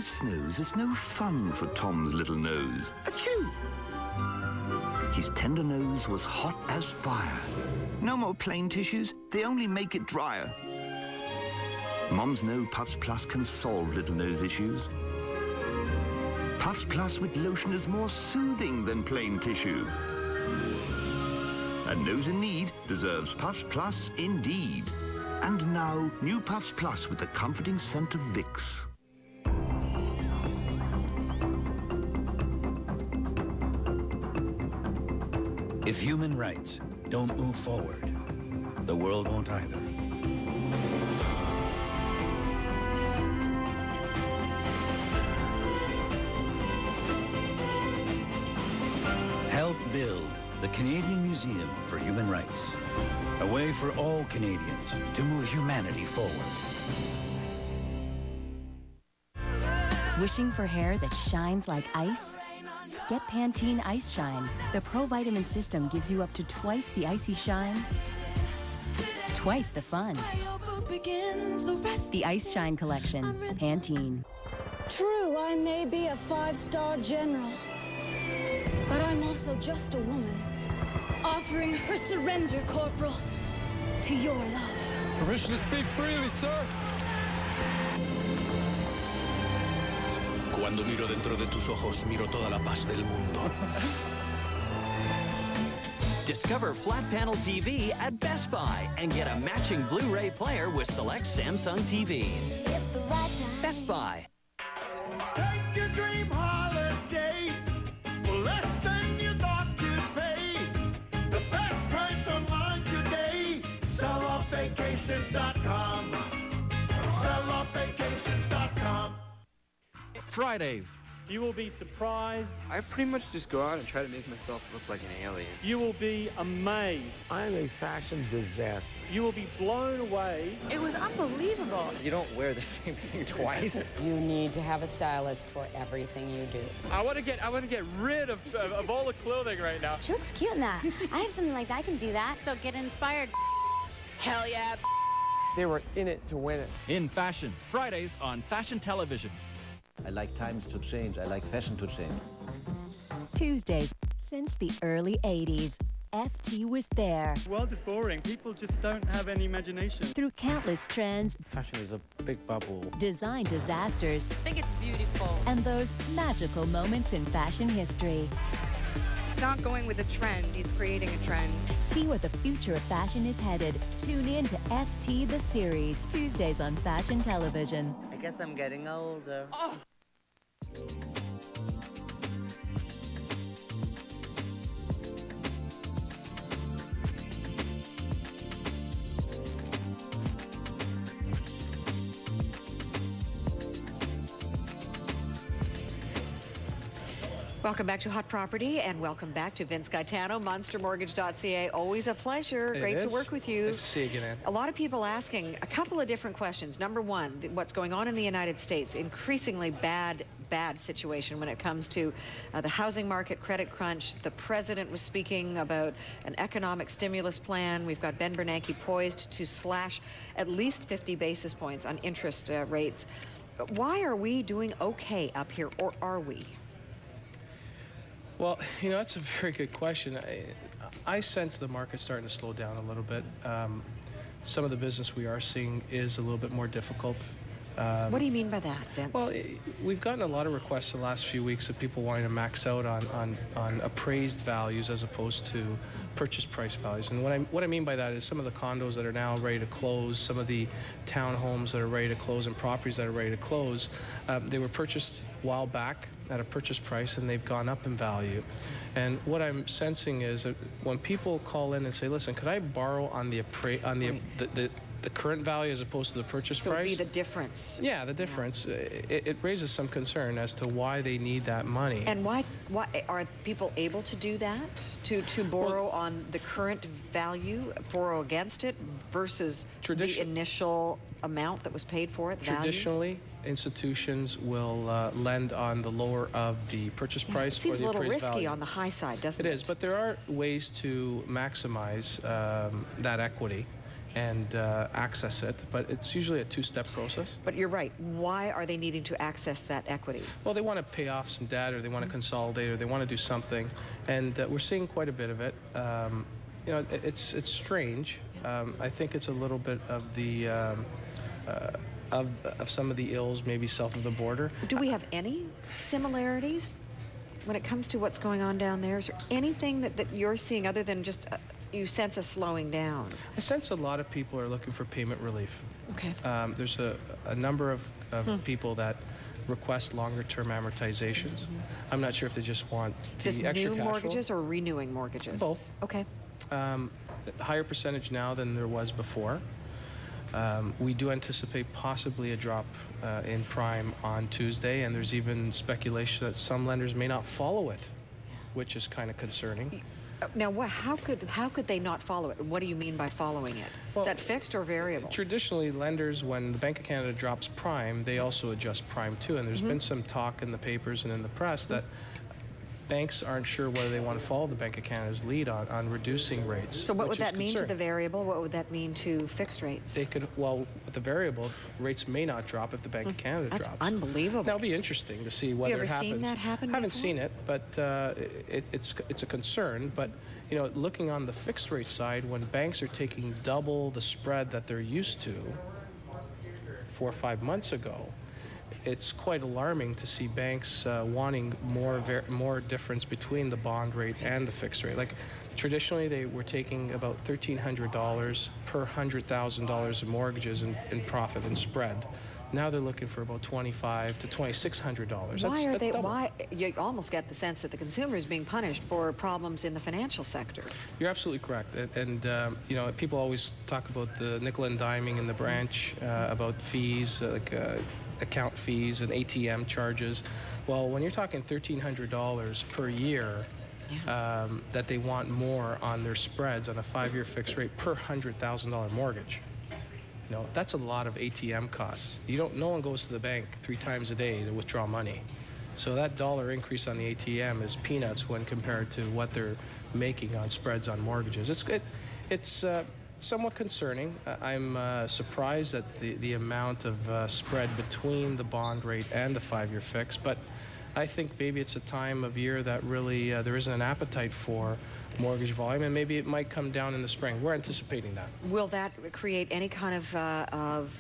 it snows, it's no fun for Tom's little nose. Achoo! His tender nose was hot as fire. No more plain tissues, they only make it drier. Mom's know Puffs Plus can solve little nose issues. Puffs Plus with lotion is more soothing than plain tissue. A nose in need deserves Puffs Plus indeed. And now, new Puffs Plus with the comforting scent of Vicks. If human rights don't move forward, the world won't either. Help build the Canadian Museum for Human Rights. A way for all Canadians to move humanity forward. Wishing for hair that shines like ice? Get Pantene Ice Shine. The Pro Vitamin system gives you up to twice the icy shine, twice the fun. The Ice Shine Collection, Pantene. True, I may be a 5-star general, but I'm also just a woman, offering her surrender, Corporal, to your love. Permission to speak freely, sir. Cuando miro dentro de tus ojos, miro toda la paz del mundo. Discover flat panel TV at Best Buy and get a matching Blu-ray player with select Samsung TVs. Best Buy. Take your dream holiday for less than you thought you'd pay. The best price online today. SellOffVacations.com. SellOffVacations.com. Fridays. You will be surprised. I pretty much just go out and try to make myself look like an alien. You will be amazed. I am a fashion disaster. You will be blown away. It was unbelievable. You don't wear the same thing twice. You need to have a stylist for everything you do. I want to get rid of all the clothing right now. She looks cute in that. I have something like that. I can do that. So get inspired. Hell yeah. They were in it to win it. In Fashion. Fridays on Fashion Television. I like times to change. I like fashion to change. Tuesdays. Since the early 80s, FT was there. The world is boring. People just don't have any imagination. Through countless trends, Fashion is a big bubble. design disasters, I think it's beautiful. and those magical moments in fashion history. Not going with a trend, it's creating a trend. See where the future of fashion is headed. Tune in to FT The Series, Tuesdays on Fashion Television. I guess I'm getting older. Oh. Welcome back to Hot Property, and welcome back to Vince Gaetano, monstermortgage.ca. Always a pleasure. Great to work with you. Nice to see you again, Ann. A lot of people asking a couple of different questions. Number one, what's going on in the United States? Increasingly bad situation when it comes to the housing market, credit crunch. The president was speaking about an economic stimulus plan. We've got Ben Bernanke poised to slash at least 50 basis points on interest rates. But why are we doing okay up here, or are we? Well, you know, that's a very good question. I sense the market's starting to slow down a little bit. Some of the business we are seeing is a little bit more difficult. What do you mean by that, Vince? Well, we've gotten a lot of requests the last few weeks of people wanting to max out on appraised values as opposed to purchase price values. And what I mean by that is some of the condos that are now ready to close, some of the townhomes that are ready to close, and properties that are ready to close, they were purchased a while back at a purchase price, and they've gone up in value. And what I'm sensing is that when people call in and say, listen, could I borrow on the current value as opposed to the purchase price? So it would be the difference. Yeah, the difference. It raises some concern as to why they need that money. And why are people able to do that? To borrow on the current value, borrow against it, versus the initial amount that was paid for it? Traditionally, institutions will lend on the lower of the purchase price for the appraised value. It seems a little risky on the high side, doesn't it? It is, but there are ways to maximize that equity. and access it, but it's usually a two-step process. But you're right. Why are they needing to access that equity? Well, they want to pay off some debt, or they want to consolidate, or they want to do something, and we're seeing quite a bit of it. You know, it's strange. I think it's a little bit of the of some of the ills maybe south of the border. Do we have any similarities when it comes to what's going on down there? Is there anything that you're seeing other than just you sense a slowing down? I sense a lot of people are looking for payment relief. Okay. There's a number of people that request longer-term amortizations. I'm not sure if they just want Is the this extra new cash mortgages flow. or renewing mortgages? Both. Okay. Higher percentage now than there was before. We do anticipate possibly a drop in prime on Tuesday, and there's even speculation that some lenders may not follow it, which is kind of concerning. Now, how could they not follow it? What do you mean by following it? Well, is that fixed or variable? Traditionally, lenders, when the Bank of Canada drops prime, they also adjust prime too, and there's been some talk in the papers and in the press that banks aren't sure whether they want to follow the Bank of Canada's lead on reducing rates. So what would that mean to concerning. the variable? What would that mean to fixed rates? They could, well, with the variable, rates may not drop if the Bank of Canada That's drops. unbelievable. That'll be interesting to see whether Have you ever it happens. seen that happen I haven't before? seen it, but it's a concern. But you know, looking on the fixed rate side, when banks are taking double the spread that they're used to 4 or 5 months ago, it's quite alarming to see banks wanting more difference between the bond rate and the fixed rate. Like traditionally, they were taking about $1,300 per $100,000 of mortgages in profit and spread. Now they're looking for about $2,500 to $2,600. Why are they? double. Why you almost get the sense that the consumer is being punished for problems in the financial sector? You're absolutely correct, and you know, people always talk about the nickel and diming in the branch, about fees like account fees and ATM charges. Well, when you're talking $1,300 per year, that they want more on their spreads on a 5-year fixed rate per $100,000 mortgage. You know, that's a lot of ATM costs. No one goes to the bank 3 times a day to withdraw money. So that dollar increase on the ATM is peanuts when compared to what they're making on spreads on mortgages. It's somewhat concerning. I'm surprised at the amount of spread between the bond rate and the 5-year fix, but I think maybe it's a time of year that really there isn't an appetite for mortgage volume, and maybe it might come down in the spring. We're anticipating that. Will that create any kind of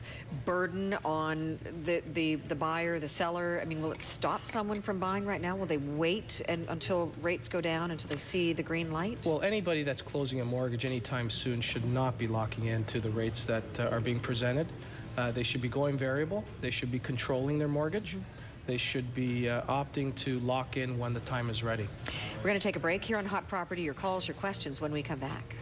burden on the buyer, the seller? I mean, will it stop someone from buying right now? Will they wait until rates go down, until they see the green light? Well, anybody that's closing a mortgage anytime soon should not be locking into the rates that are being presented. They should be going variable. They should be controlling their mortgage. They should be opting to lock in when the time is ready. We're going to take a break here on Hot Property. Your calls, your questions when we come back.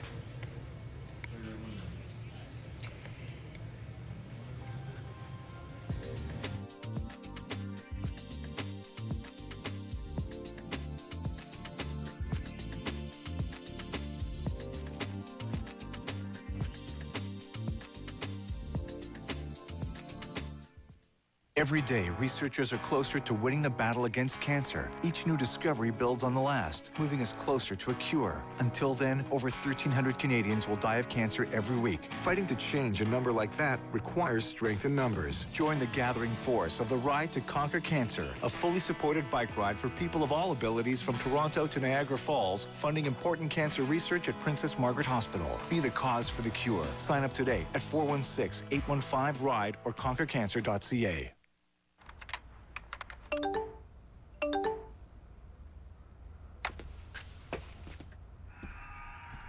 Every day, researchers are closer to winning the battle against cancer. Each new discovery builds on the last, moving us closer to a cure. Until then, over 1,300 Canadians will die of cancer every week. Fighting to change a number like that requires strength in numbers. Join the gathering force of the Ride to Conquer Cancer, a fully supported bike ride for people of all abilities from Toronto to Niagara Falls, funding important cancer research at Princess Margaret Hospital. Be the cause for the cure. Sign up today at 416-815-RIDE or conquercancer.ca.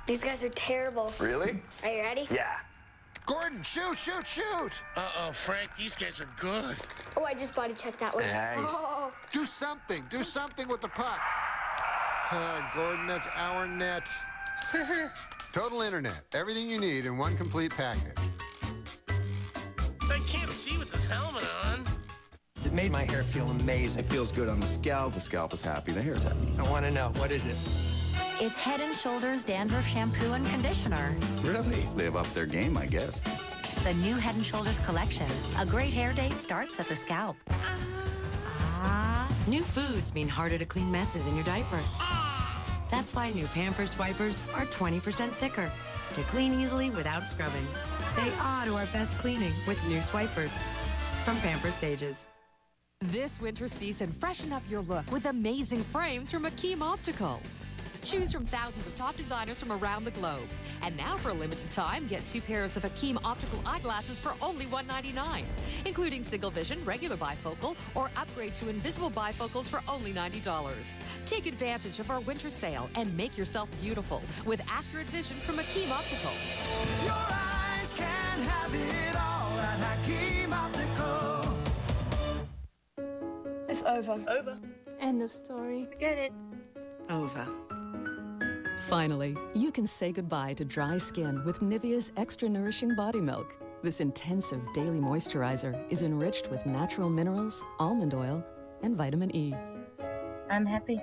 These guys are terrible. Really? Are you ready? Yeah. Gordon, shoot, shoot, shoot! Uh-oh, Frank, these guys are good. Oh, I just body checked that one. Nice. Oh. Do something with the puck. Gordon, that's our net. Total Internet. Everything you need in one complete package. I can't see with this helmet on. It made my hair feel amazing. It feels good on the scalp is happy, the hair is happy. I want to know, what is it? It's Head & Shoulders Dandruff Shampoo and Conditioner. Really? They have upped their game, I guess. The new Head & Shoulders collection. A great hair day starts at the scalp. New foods mean harder to clean messes in your diaper. That's why new Pampers wipers are 20% thicker. to clean easily without scrubbing. Say ah to our best cleaning with new Swipers from Pamper Stages. This winter season, freshen up your look with amazing frames from Akeem Optical. Choose from thousands of top designers from around the globe. And now for a limited time, get 2 pairs of Akeem Optical eyeglasses for only $1.99, including single vision, regular bifocal, or upgrade to invisible bifocals for only $90. Take advantage of our winter sale and make yourself beautiful with accurate vision from Akeem Optical. Your eyes can have it all at Akeem Optical. It's over. Over. End of story. Get it. Over. Finally, you can say goodbye to dry skin with Nivea's Extra Nourishing Body Milk. This intensive daily moisturizer is enriched with natural minerals, almond oil, and vitamin E. I'm happy.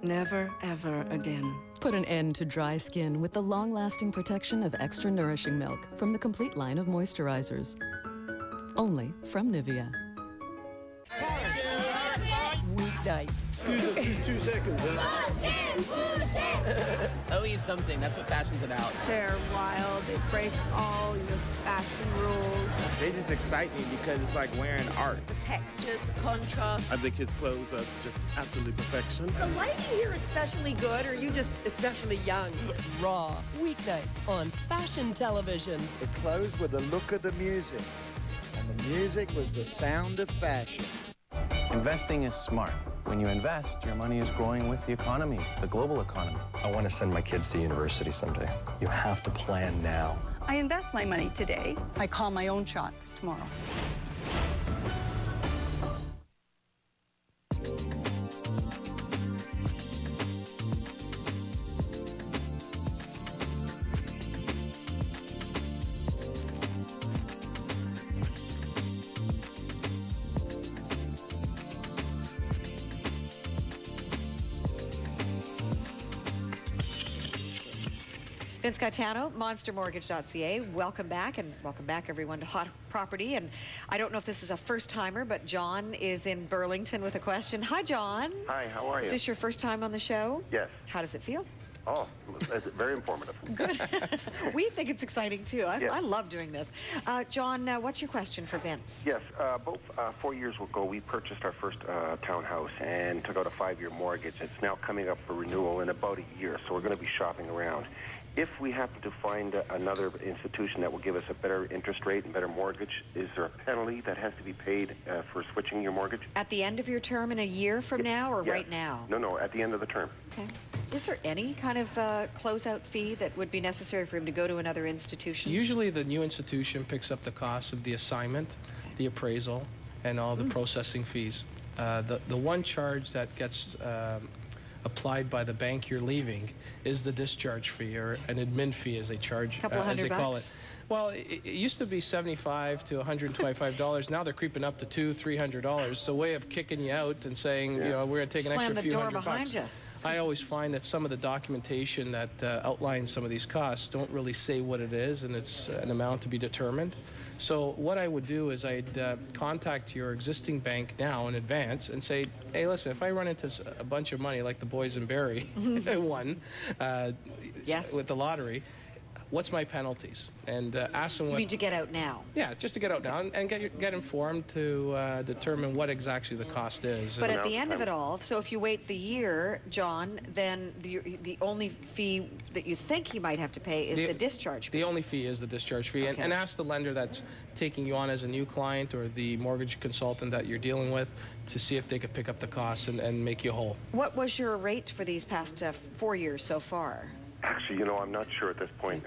Never, ever again. Put an end to dry skin with the long-lasting protection of Extra Nourishing Milk from the complete line of moisturizers. Only from Nivea. Weeknights. 2 seconds, It's always something. That's what fashion's about. They're wild. They break all your fashion rules. They just excite me because it's like wearing art. The textures, the contrast. I think his clothes are just absolute perfection. The lighting here especially good, or are you just especially young? Raw. Weeknights on Fashion Television. The clothes were the look of the music, and the music was the sound of fashion. Investing is smart. When you invest, your money is growing with the economy, the global economy. I want to send my kids to university someday. You have to plan now. I invest my money today. I call my own shots tomorrow. Vince Gaetano, monstermortgage.ca. Welcome back, and welcome back, everyone, to Hot Property. And I don't know if this is a first-timer, but John is in Burlington with a question. Hi, John. Hi, how are you? Is this your first time on the show? Yes. How does it feel? Oh, it's very informative. Good. We think it's exciting, too. Yes. I love doing this. John, what's your question for Vince? Yes, about 4 years ago, we purchased our first townhouse and took out a 5-year mortgage. It's now coming up for renewal in about a year, so we're going to be shopping around. If we happen to find another institution that will give us a better interest rate and better mortgage, is there a penalty that has to be paid for switching your mortgage? At the end of your term in a year from now, or Yes. right now? No, at the end of the term. Okay. Is there any kind of closeout fee that would be necessary for him to go to another institution? Usually the new institution picks up the cost of the assignment, the appraisal, and all the processing fees. The one charge that gets applied by the bank you're leaving is the discharge fee, or an admin fee as they charge, as they call it. Well, it used to be $75 to $125. Now they're creeping up to $200–300. So way of kicking you out and saying, you know, we're going to take an extra few $100 bucks. I always find that some of the documentation that outlines some of these costs don't really say what it is, and it's an amount to be determined. So what I would do is I'd contact your existing bank now in advance and say, hey, listen, if I run into a bunch of money like the boys in Barrie won with the lottery, what's my penalties? And ask them what... You mean to get out now? Yeah, just to get out now and get informed to determine what exactly the cost is. But at the end of it all, so if you wait the year, John, then the only fee that you think he might have to pay is the discharge fee. The only fee is the discharge fee. Okay. And ask the lender that's taking you on as a new client or the mortgage consultant that you're dealing with to see if they could pick up the costs and make you whole. What was your rate for these past 4 years so far? Actually, you know, I'm not sure at this point.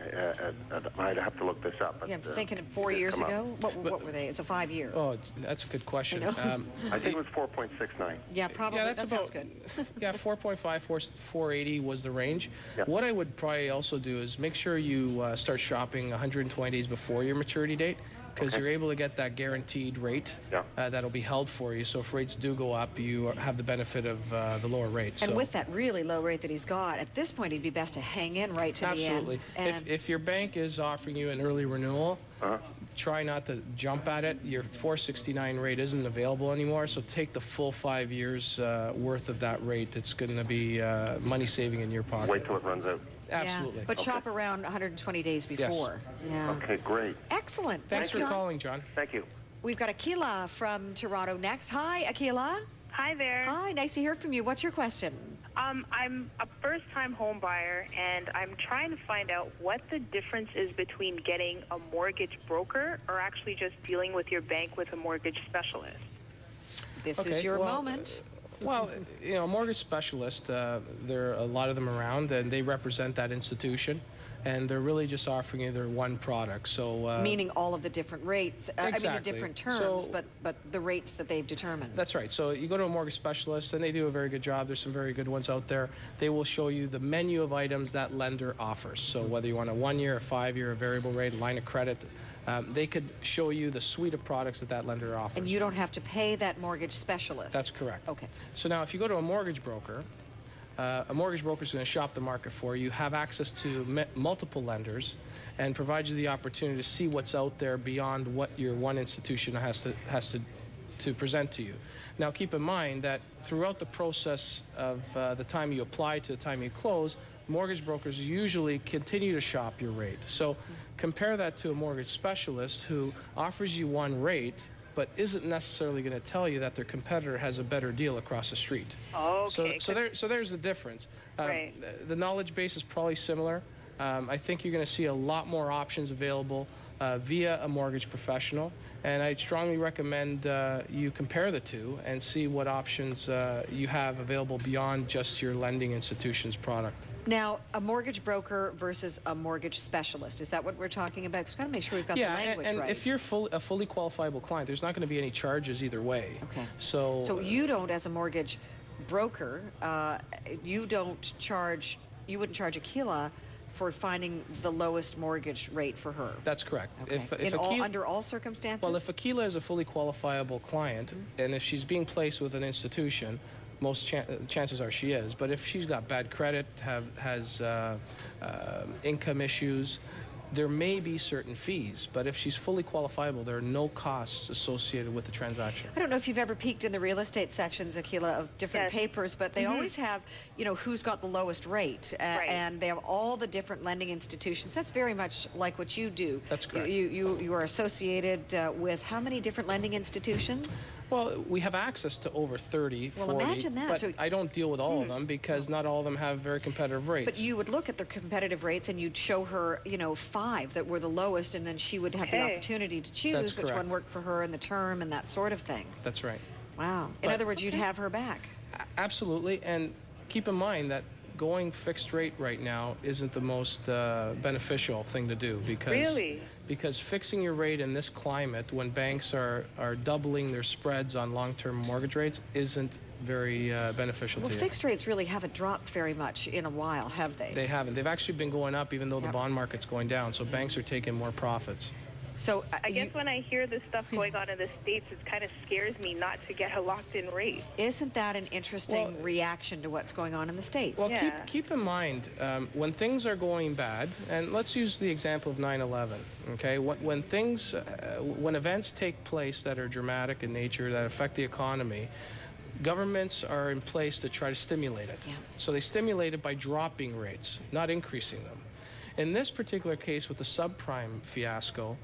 I'd have to look this up. But, I'm thinking of 4 years ago. What were they? It's a 5-year. Oh, that's a good question. I think it was 4.69. Yeah, probably. Yeah, that sounds good. Yeah, 4.5, 480 was the range. Yeah. What I would probably also do is make sure you start shopping 120 days before your maturity date, because you're able to get that guaranteed rate that'll be held for you. So if rates do go up, you have the benefit of the lower rate. And with that really low rate that he's got, at this point, he'd be best to hang in right to the end. Absolutely. If your bank is offering you an early renewal, try not to jump at it. Your 469 rate isn't available anymore, so take the full 5 years worth of that rate. It's going to be money saving in your pocket. Wait till it runs out. Absolutely. Yeah, but shop around 120 days before. Yes. Yeah. Okay, great. Excellent. Thanks for calling, John. Thank you. We've got Akila from Toronto next. Hi, Akila. Hi there. Hi, nice to hear from you. What's your question? I'm a first-time home buyer, and I'm trying to find out what the difference is between getting a mortgage broker or actually just dealing with your bank with a mortgage specialist. This is your moment. Well, you know, mortgage specialist, there are a lot of them around, and they represent that institution, and they're really just offering you their one product. So meaning all of the different rates, exactly. I mean the different terms, So, but the rates that they've determined. That's right. So you go to a mortgage specialist, and they do a very good job. There's some very good ones out there. They will show you the menu of items that lender offers. So whether you want a 1 year, a 5 year, a variable rate, a line of credit, they could show you the suite of products that lender offers. And you don't have to pay that mortgage specialist. That's correct. Okay. So now if you go to a mortgage broker is going to shop the market for you, have access to multiple lenders, and provide you the opportunity to see what's out there beyond what your one institution has to present to you. Now keep in mind that throughout the process of the time you apply to the time you close, mortgage brokers usually continue to shop your rate. So compare that to a mortgage specialist who offers you one rate but isn't necessarily going to tell you that their competitor has a better deal across the street. Oh, okay. So there's the difference. Right. The knowledge base is probably similar. I think you're going to see a lot more options available via a mortgage professional, and I'd strongly recommend you compare the two and see what options you have available beyond just your lending institution's product. Now, a mortgage broker versus a mortgage specialist, is that what we're talking about? Just got to make sure we've got the language and right. if you're a fully qualifiable client, there's not going to be any charges either way. Okay. So you don't, as a mortgage broker, you wouldn't charge Akila for finding the lowest mortgage rate for her. That's correct. Okay. Under all circumstances? Well, if Akila is a fully qualifiable client, and if she's being placed with an institution, most chances are she is. But if she's got bad credit, has income issues, there may be certain fees. But if she's fully qualifiable, there are no costs associated with the transaction. I don't know if you've ever peeked in the real estate sections, Akila, of different papers, but they always have, you know, who's got the lowest rate. And they have all the different lending institutions. That's very much like what you do. That's correct. You are associated with how many different lending institutions? Well, we have access to over 30, 40, well, imagine that. But so, I don't deal with all of them because not all of them have very competitive rates. But you would look at their competitive rates and you'd show her, you know, 5 that were the lowest, and then she would have the opportunity to choose which one worked for her and the term and that sort of thing. That's right. Wow. In other words, you'd have her back. Absolutely, and keep in mind that going fixed rate right now isn't the most beneficial thing to do because fixing your rate in this climate when banks are doubling their spreads on long-term mortgage rates isn't very beneficial to you. Well, fixed rates really haven't dropped very much in a while, have they? They haven't. They've actually been going up even though the bond market's going down, so banks are taking more profits. So I guess when I hear this stuff going on in the States, it kind of scares me not to get a locked-in rate. Isn't that an interesting reaction to what's going on in the States? Well, keep in mind, when things are going bad, and let's use the example of 9/11, okay? When events take place that are dramatic in nature, that affect the economy, governments are in place to try to stimulate it. So they stimulate it by dropping rates, not increasing them. In this particular case with the subprime fiasco,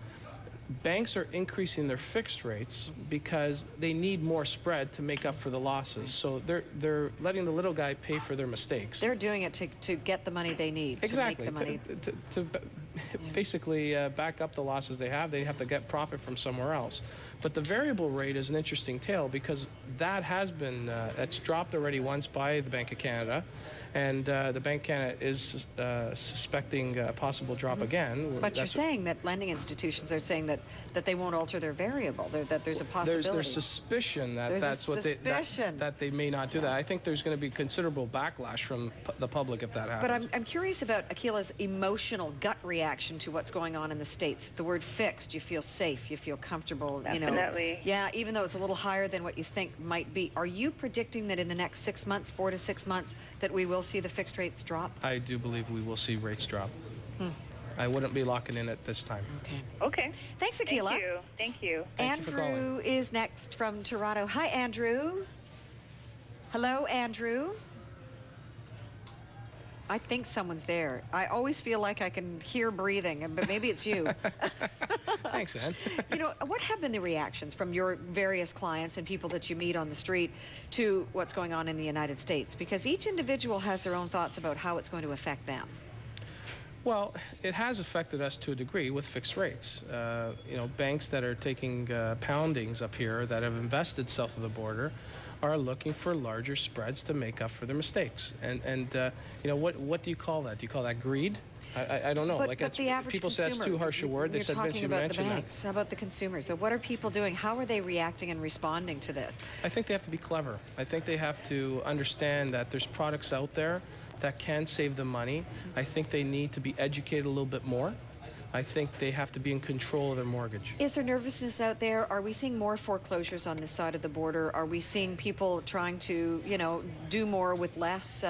banks are increasing their fixed rates because they need more spread to make up for the losses. So they're letting the little guy pay for their mistakes. They're doing it to get the money they need. Exactly. To make the money. To basically back up the losses they have to get profit from somewhere else. But the variable rate is an interesting tale because that has been, that's dropped already once by the Bank of Canada. And the Bank of Canada is suspecting a possible drop again. But you're saying that lending institutions are saying that they won't alter their variable, that there's a possibility. There's suspicion that that they may not do that. I think there's going to be considerable backlash from the public if that happens. But I'm curious about Akila's emotional gut reaction to what's going on in the States. The word fixed, you feel safe, you feel comfortable. Definitely. You know, yeah, even though it's a little higher than what you think might be. Are you predicting that in the next 6 months, 4 to 6 months, that we will see the fixed rates drop? I do believe we will see rates drop. I wouldn't be locking in at this time. Okay. Okay. Thanks, Akila. Thank you. Thank you. Thank you for Andrew is next from Toronto. Hi, Andrew. Hello, Andrew. I think someone's there. I always feel like I can hear breathing, but maybe it's you. Thanks, Ann. You know, what have been the reactions from your various clients and people that you meet on the street to what's going on in the United States? Because each individual has their own thoughts about how it's going to affect them. Well, it has affected us to a degree with fixed rates. You know, banks that are taking poundings up here that have invested south of the border are looking for larger spreads to make up for their mistakes. And you know, what do you call that? Do you call that greed? I don't know. But, like but the average people consumer, say that's too harsh a word. They said, Vince, you mentioned the banks. that. How about the consumers? So what are people doing? How are they reacting and responding to this? I think they have to be clever. I think they have to understand that there's products out there that can save them money. I think they need to be educated a little bit more. I think they have to be in control of their mortgage. Is there nervousness out there? Are we seeing more foreclosures on this side of the border? Are we seeing people trying to, you know, do more with less?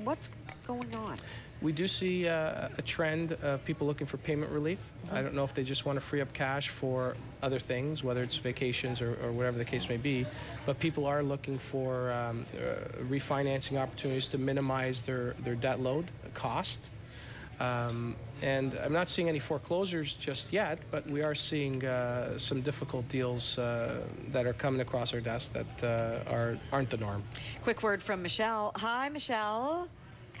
What's going on? We do see a trend of people looking for payment relief. I don't know if they just want to free up cash for other things, whether it's vacations or whatever the case may be, but people are looking for refinancing opportunities to minimize their debt load cost. And I'm not seeing any foreclosures just yet, but we are seeing some difficult deals that are coming across our desk that aren't the norm. Quick word from Michelle. Hi, Michelle.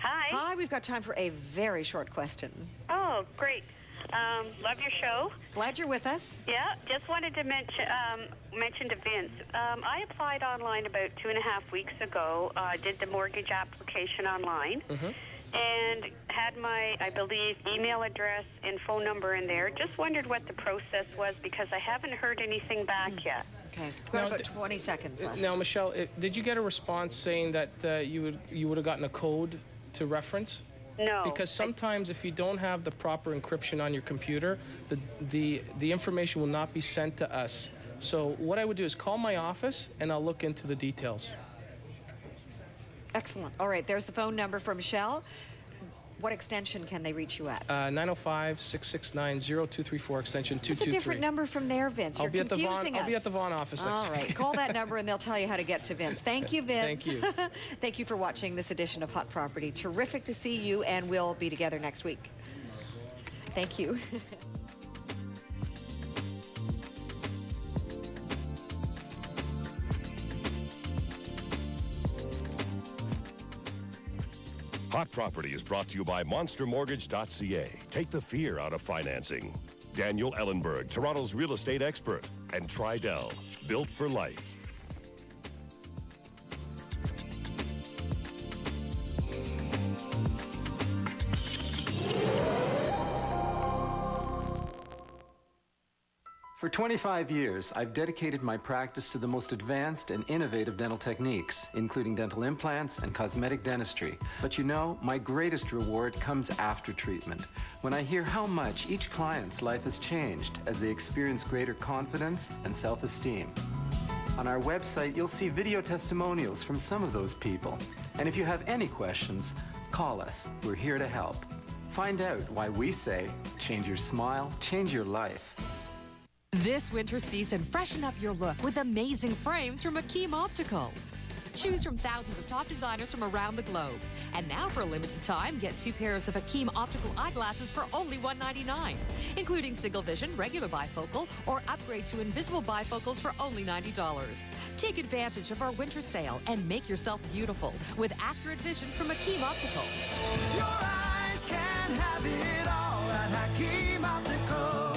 Hi. Hi, we've got time for a very short question. Oh, great. Love your show. Glad you're with us. Yeah, just wanted to mention to Vince. I applied online about 2.5 weeks ago, did the mortgage application online, and had my, I believe, email address and phone number in there. Just wondered what the process was because I haven't heard anything back yet. Okay, we've got about 20 seconds left. Now, Michelle, did you get a response saying that you would have gotten a code to reference? No. Because sometimes if you don't have the proper encryption on your computer, the information will not be sent to us. So what I would do is call my office and I'll look into the details. Excellent. All right, there's the phone number for Michelle. What extension can they reach you at? 905-669-0234, extension 223. It's a different number from there, Vince. You're confusing us. I'll be at the Vaughan office next All right, call that number and they'll tell you how to get to Vince. Thank you, Vince. Thank you. Thank you for watching this edition of Hot Property. Terrific to see you, and we'll be together next week. Thank you. Hot Property is brought to you by MonsterMortgage.ca. Take the fear out of financing. Daniel Ellenberg, Toronto's real estate expert. And Tridel, built for life. For 25 years, I've dedicated my practice to the most advanced and innovative dental techniques, including dental implants and cosmetic dentistry. But you know, my greatest reward comes after treatment, when I hear how much each client's life has changed as they experience greater confidence and self-esteem. On our website, you'll see video testimonials from some of those people. And if you have any questions, call us. We're here to help. Find out why we say, change your smile, change your life. This winter season, freshen up your look with amazing frames from Akeem Optical. Choose from thousands of top designers from around the globe. And now for a limited time, get 2 pairs of Akeem Optical eyeglasses for only $199, including single vision, regular bifocal, or upgrade to invisible bifocals for only $90. Take advantage of our winter sale and make yourself beautiful with accurate vision from Akeem Optical. Your eyes can have it all at Hakeem Optical.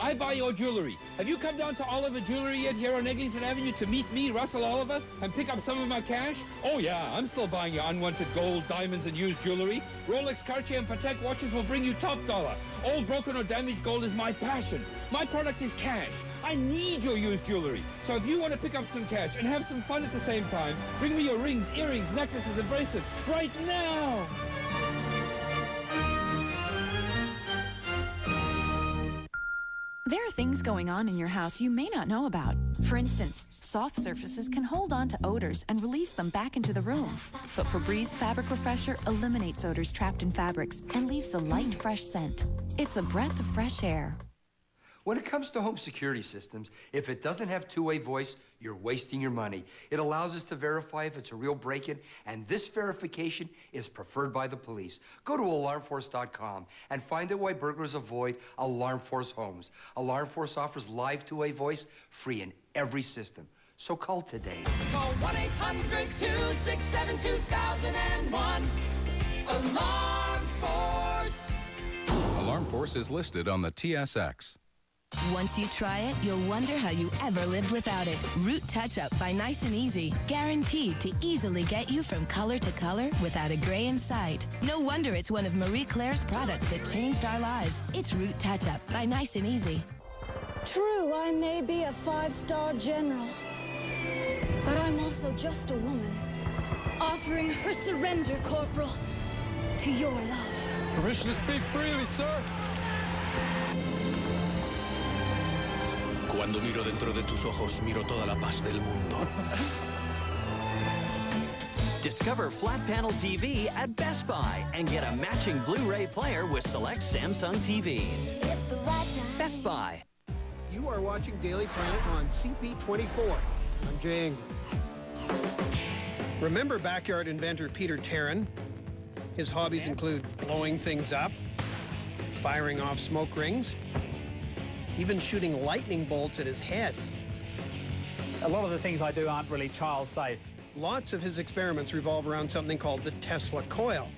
I buy your jewelry. Have you come down to Oliver Jewelry yet here on Eglinton Avenue to meet me, Russell Oliver, and pick up some of my cash? Oh yeah, I'm still buying your unwanted gold, diamonds, and used jewelry. Rolex, Cartier, and Patek watches will bring you top dollar. All broken or damaged gold is my passion. My product is cash. I need your used jewelry. So if you want to pick up some cash and have some fun at the same time, bring me your rings, earrings, necklaces, and bracelets right now. There are things going on in your house you may not know about. For instance, soft surfaces can hold on to odors and release them back into the room. But Febreze Fabric Refresher eliminates odors trapped in fabrics and leaves a light, fresh scent. It's a breath of fresh air. When it comes to home security systems, if it doesn't have two-way voice, you're wasting your money. It allows us to verify if it's a real break-in, and this verification is preferred by the police. Go to alarmforce.com and find out why burglars avoid Alarm Force homes. Alarm Force offers live two-way voice, free in every system. So call today. Call 1-800-267-2001. Alarm Force. Alarm Force is listed on the TSX. Once you try it, you'll wonder how you ever lived without it. Root Touch-Up by Nice and Easy. Guaranteed to easily get you from color to color without a gray in sight. No wonder it's one of Marie Claire's products that changed our lives. It's Root Touch-Up by Nice and Easy. True, I may be a 5-star general, but I'm also just a woman, offering her surrender, Corporal, to your love. Permission to speak freely, sir. Cuando miro dentro de tus ojos, miro toda la paz del mundo. Discover flat panel TV at Best Buy and get a matching Blu-ray player with select Samsung TVs. Best Buy. You are watching Daily Planet on CP24. I'm Jay Ingram. Remember backyard inventor Peter Tarrant? His hobbies include blowing things up, firing off smoke rings, even shooting lightning bolts at his head. A lot of the things I do aren't really child safe. Lots of his experiments revolve around something called the Tesla coil.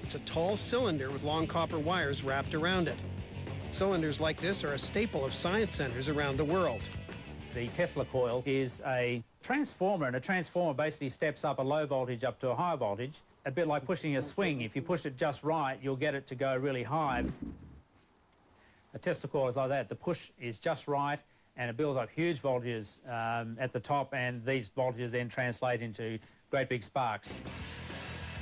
It's a tall cylinder with long copper wires wrapped around it. Cylinders like this are a staple of science centers around the world. The Tesla coil is a transformer, and a transformer basically steps up a low voltage up to a high voltage. A bit like pushing a swing. If you push it just right, you'll get it to go really high. A Tesla coil is like that. The push is just right, and it builds up huge voltages at the top, and these voltages then translate into great big sparks.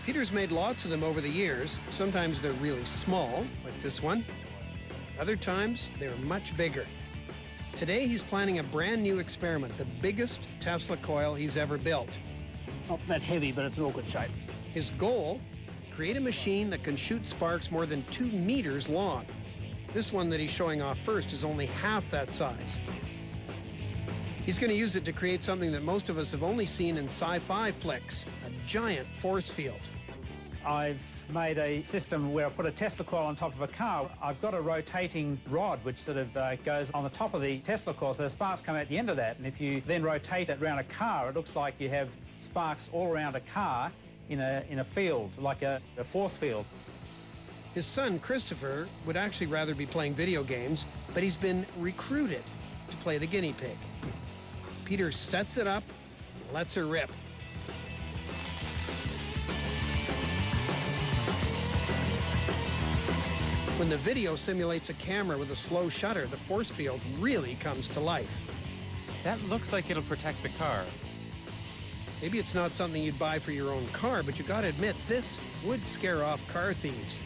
Peter's made lots of them over the years. Sometimes they're really small, like this one. Other times, they're much bigger. Today, he's planning a brand new experiment, the biggest Tesla coil he's ever built. It's not that heavy, but it's in all good shape. His goal, create a machine that can shoot sparks more than 2 meters long. This one that he's showing off first is only half that size. He's going to use it to create something that most of us have only seen in sci-fi flicks, a giant force field. I've made a system where I put a Tesla coil on top of a car. I've got a rotating rod which sort of goes on the top of the Tesla coil, so the sparks come out the end of that. And if you then rotate it around a car, it looks like you have sparks all around a car in a field, like a force field. His son, Christopher, would actually rather be playing video games, but he's been recruited to play the guinea pig. Peter sets it up and lets her rip. When the video simulates a camera with a slow shutter, the force field really comes to life. That looks like it'll protect the car. Maybe it's not something you'd buy for your own car, but you gotta admit, this would scare off car thieves.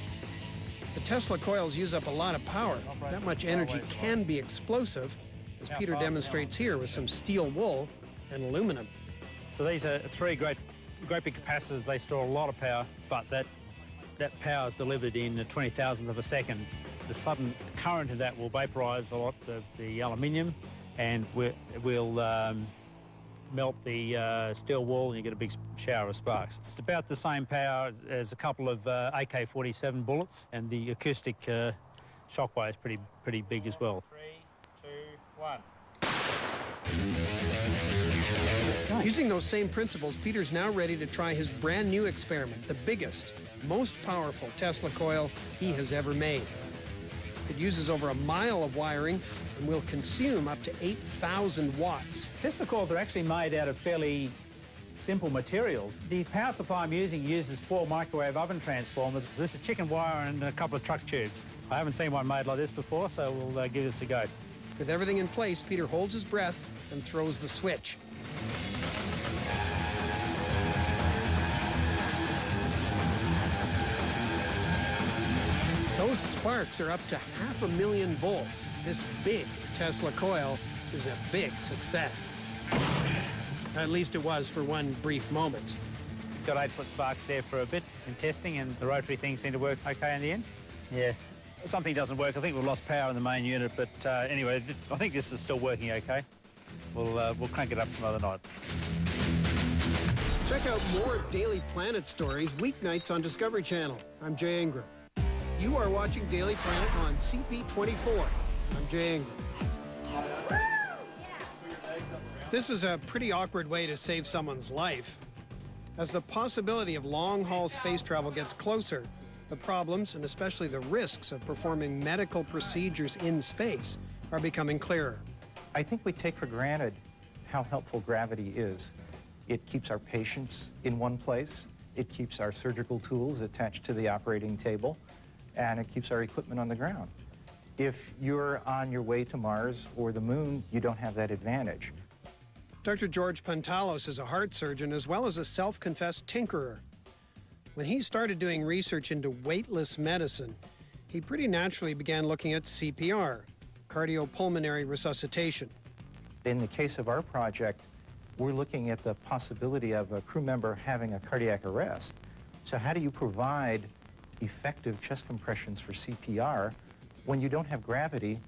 The Tesla coils use up a lot of power. That much energy can be explosive, as Peter demonstrates here with some steel wool and aluminum. So these are 3 great big capacitors. They store a lot of power, but that power is delivered in 20,000th of a second. The sudden current in that will vaporize a lot of the aluminium, and we'll melt the steel wool, and you get a big shower of sparks. It's about the same power as a couple of AK-47 bullets, and the acoustic shockwave is pretty big as well. 3, 2, 1. Using those same principles, Peter's now ready to try his brand new experiment, the biggest, most powerful Tesla coil he has ever made. It uses over 1 mile of wiring and will consume up to 8,000 watts. Tesla coils are actually made out of fairly simple materials. The power supply I'm using uses 4 microwave oven transformers. This is chicken wire and a couple of truck tubes. I haven't seen one made like this before, so we'll give this a go. With everything in place, Peter holds his breath and throws the switch. Those sparks are up to 500,000 volts. This big Tesla coil is a big success. At least it was for one brief moment. Got 8-foot sparks there for a bit in testing, and the rotary thing seemed to work okay in the end. Yeah, something doesn't work. I think we've lost power in the main unit, but anyway, I think this is still working okay. We'll crank it up some other night. Check out more Daily Planet stories weeknights on Discovery Channel. I'm Jay Ingram. You are watching Daily Planet on CP24. I'm Jay Ingram. This is a pretty awkward way to save someone's life. As the possibility of long-haul space travel gets closer, the problems, and especially the risks of performing medical procedures in space, are becoming clearer. I think we take for granted how helpful gravity is. It keeps our patients in one place, it keeps our surgical tools attached to the operating table, and it keeps our equipment on the ground. If you're on your way to Mars or the moon, you don't have that advantage. Dr. George Pantalos is a heart surgeon as well as a self-confessed tinkerer. When he started doing research into weightless medicine, he pretty naturally began looking at CPR, cardiopulmonary resuscitation. In the case of our project, we're looking at the possibility of a crew member having a cardiac arrest. So how do you provide effective chest compressions for CPR when you don't have gravity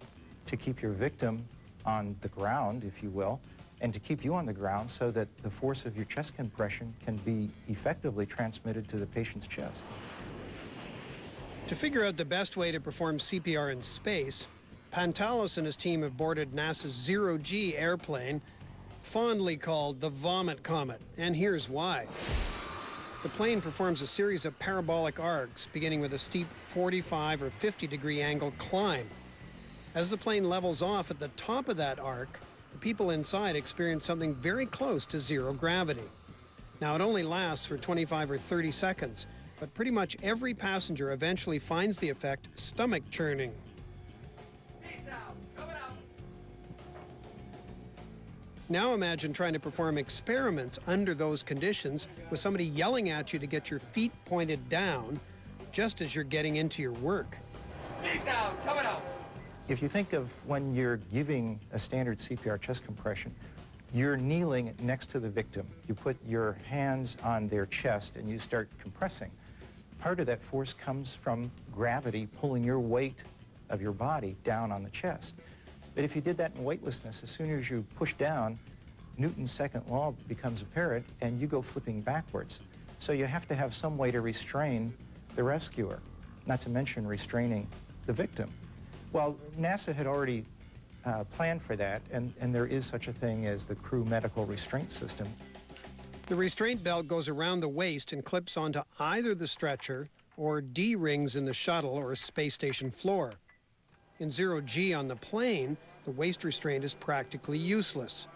to keep your victim on the ground, if you will, and to keep you on the ground so that the force of your chest compression can be effectively transmitted to the patient's chest? To figure out the best way to perform CPR in space, Pantalos and his team have boarded NASA's Zero-G airplane, fondly called the Vomit Comet, and here's why. The plane performs a series of parabolic arcs, beginning with a steep 45 or 50-degree angle climb. As the plane levels off at the top of that arc, the people inside experience something very close to zero gravity. Now, it only lasts for 25 or 30 seconds, but pretty much every passenger eventually finds the effect stomach churning. Now imagine trying to perform experiments under those conditions with somebody yelling at you to get your feet pointed down just as you're getting into your work. Feet down, coming up. If you think of when you're giving a standard CPR chest compression, you're kneeling next to the victim. You put your hands on their chest and you start compressing. Part of that force comes from gravity pulling your weight of your body down on the chest. But if you did that in weightlessness, as soon as you push down, Newton's second law becomes apparent and you go flipping backwards. So you have to have some way to restrain the rescuer, not to mention restraining the victim. Well, NASA had already planned for that, and there is such a thing as the crew medical restraint system. The restraint belt goes around the waist and clips onto either the stretcher or D-rings in the shuttle or space station floor. In Zero-G on the plane, the waist restraint is practically useless.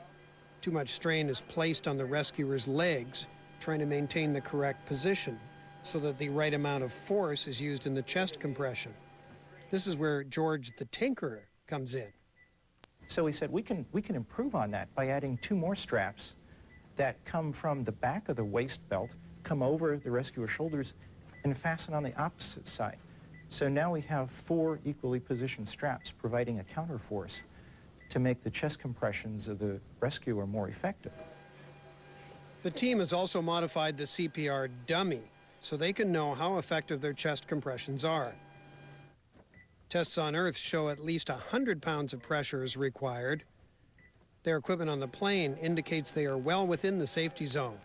Too much strain is placed on the rescuer's legs, trying to maintain the correct position so that the right amount of force is used in the chest compression. This is where George the Tinkerer comes in. So we said we can improve on that by adding 2 more straps that come from the back of the waist belt, come over the rescuer's shoulders, and fasten on the opposite side. So now we have 4 equally positioned straps providing a counterforce to make the chest compressions of the rescuer more effective. The team has also modified the CPR dummy so they can know how effective their chest compressions are. Tests on Earth show at least 100 pounds of pressure is required. Their equipment on the plane indicates they are well within the safety zone.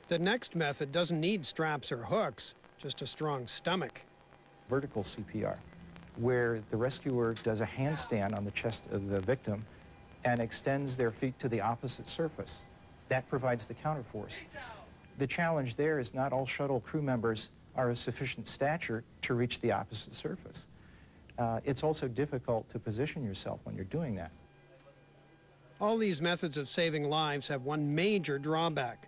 The next method doesn't need straps or hooks, just a strong stomach. Vertical CPR, where the rescuer does a handstand on the chest of the victim and extends their feet to the opposite surface. That provides the counterforce. The challenge there is not all shuttle crew members are of sufficient stature to reach the opposite surface. It's also difficult to position yourself when you're doing that. All these methods of saving lives have one major drawback.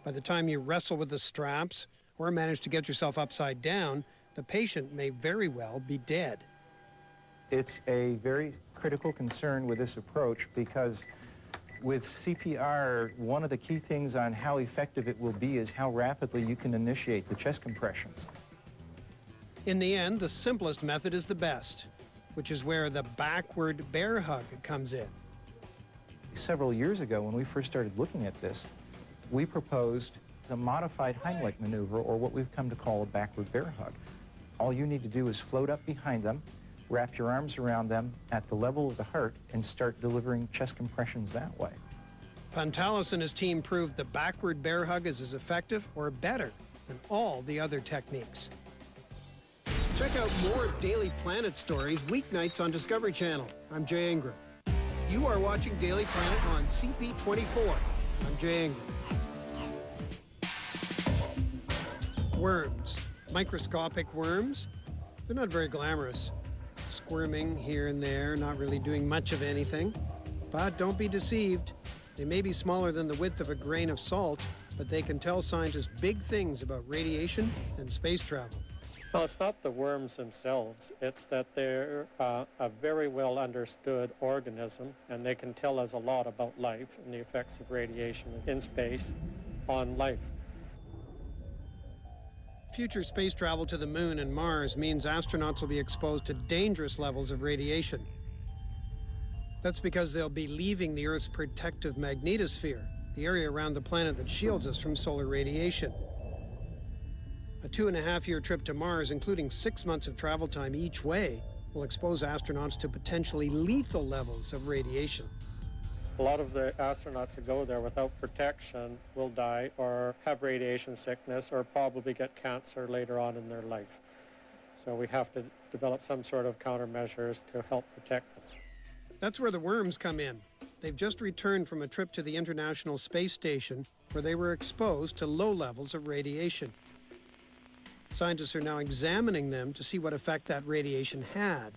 By the time you wrestle with the straps or manage to get yourself upside down, the patient may very well be dead. It's a very critical concern with this approach because with CPR, one of the key things on how effective it will be is how rapidly you can initiate the chest compressions. In the end, the simplest method is the best, which is where the backward bear hug comes in. Several years ago, when we first started looking at this, we proposed a modified Heimlich maneuver, or what we've come to call a backward bear hug. All you need to do is float up behind them, wrap your arms around them at the level of the heart, and start delivering chest compressions that way. Pantalis and his team proved the backward bear hug is as effective or better than all the other techniques. Check out more Daily Planet stories weeknights on Discovery Channel. I'm Jay Ingram. You are watching Daily Planet on CP24. I'm Jay Ingram. Worms. Microscopic worms. They're not very glamorous. Squirming here and there, not really doing much of anything. But don't be deceived. They may be smaller than the width of a grain of salt, but they can tell scientists big things about radiation and space travel. Well, it's not the worms themselves. It's that they're a very well understood organism, and they can tell us a lot about life and the effects of radiation in space on life. Future space travel to the moon and Mars means astronauts will be exposed to dangerous levels of radiation. That's because they'll be leaving the Earth's protective magnetosphere, the area around the planet that shields us from solar radiation. A 2.5-year trip to Mars, including 6 months of travel time each way, will expose astronauts to potentially lethal levels of radiation. A lot of the astronauts that go there without protection will die or have radiation sickness or probably get cancer later on in their life. So we have to develop some sort of countermeasures to help protect them. That's where the worms come in. They've just returned from a trip to the International Space Station where they were exposed to low levels of radiation. Scientists are now examining them to see what effect that radiation had.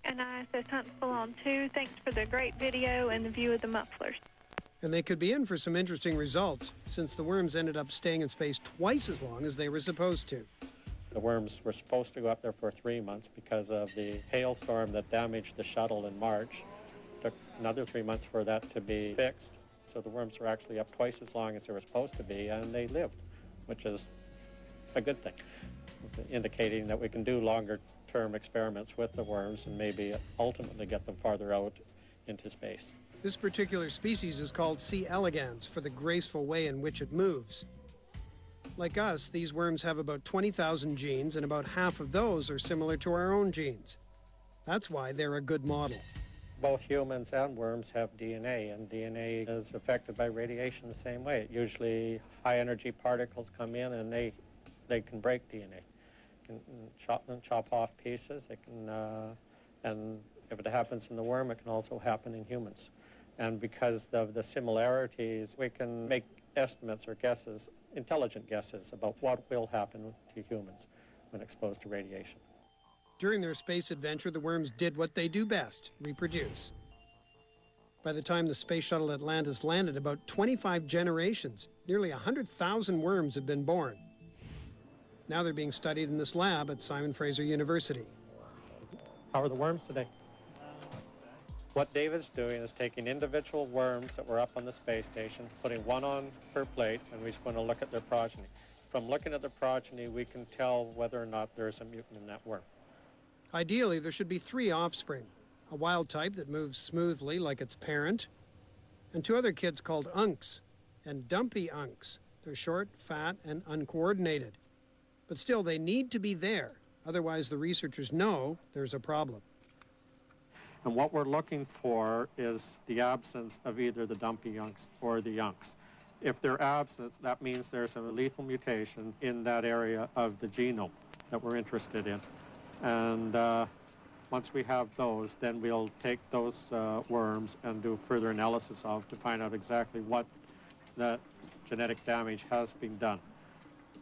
And ISS Huntsville on 2. Thanks for the great video and the view of the mufflers. And they could be in for some interesting results, since the worms ended up staying in space twice as long as they were supposed to. The worms were supposed to go up there for 3 months because of the hailstorm that damaged the shuttle in March. It took another 3 months for that to be fixed. So the worms were actually up twice as long as they were supposed to be, and they lived, which is a good thing. It's indicating that we can do longer-term experiments with the worms and maybe ultimately get them farther out into space. This particular species is called C. elegans for the graceful way in which it moves. Like us, these worms have about 20,000 genes, and about half of those are similar to our own genes. That's why they're a good model. Both humans and worms have DNA, and DNA is affected by radiation the same way. Usually high-energy particles come in and they can break DNA. Can chop off pieces. They can, and if it happens in the worm, it can also happen in humans. And because of the similarities, we can make estimates or guesses, intelligent guesses, about what will happen to humans when exposed to radiation. During their space adventure, the worms did what they do best, reproduce. By the time the space shuttle Atlantis landed, about 25 generations, nearly 100,000 worms had been born. Now they're being studied in this lab at Simon Fraser University. How are the worms today? What David's doing is taking individual worms that were up on the space station, putting one on per plate, and we're going to look at their progeny. From looking at the progeny, we can tell whether or not there's a mutant in that worm. Ideally, there should be 3 offspring, a wild type that moves smoothly like its parent, and 2 other kids called unks, and dumpy unks. They're short, fat, and uncoordinated. But still, they need to be there. Otherwise, the researchers know there's a problem. And what we're looking for is the absence of either the dumpy unks or the unks. If they're absent, that means there's a lethal mutation in that area of the genome that we're interested in. And once we have those, then we'll take those worms and do further analysis of to find out exactly what that genetic damage has been done.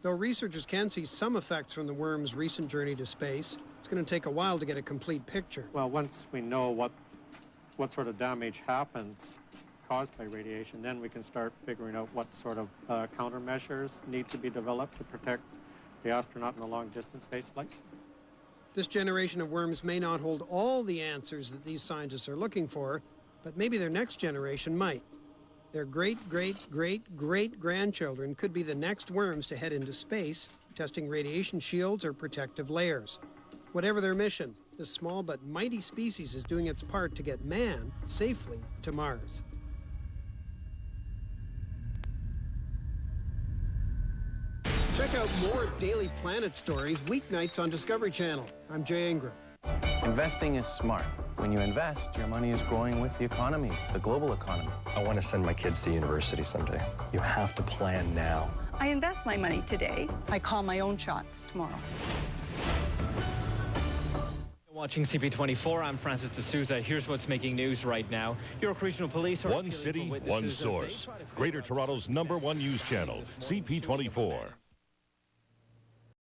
Though researchers can see some effects from the worm's recent journey to space, it's going to take a while to get a complete picture. Well, once we know what sort of damage happens caused by radiation, then we can start figuring out what sort of countermeasures need to be developed to protect the astronaut in the long-distance space flights. This generation of worms may not hold all the answers that these scientists are looking for, but maybe their next generation might. Their great-great-great-great-grandchildren could be the next worms to head into space testing radiation shields or protective layers. Whatever their mission, this small but mighty species is doing its part to get man safely to Mars. Check out more Daily Planet stories weeknights on Discovery Channel. I'm Jay Ingram. Investing is smart. When you invest, your money is growing with the economy, the global economy. I want to send my kids to university someday. You have to plan now. I invest my money today. I call my own shots tomorrow. Watching CP24, I'm Francis D'Souza. Here's what's making news right now. York Regional Police are one city, one source. Greater Toronto's #1 news channel, CP24.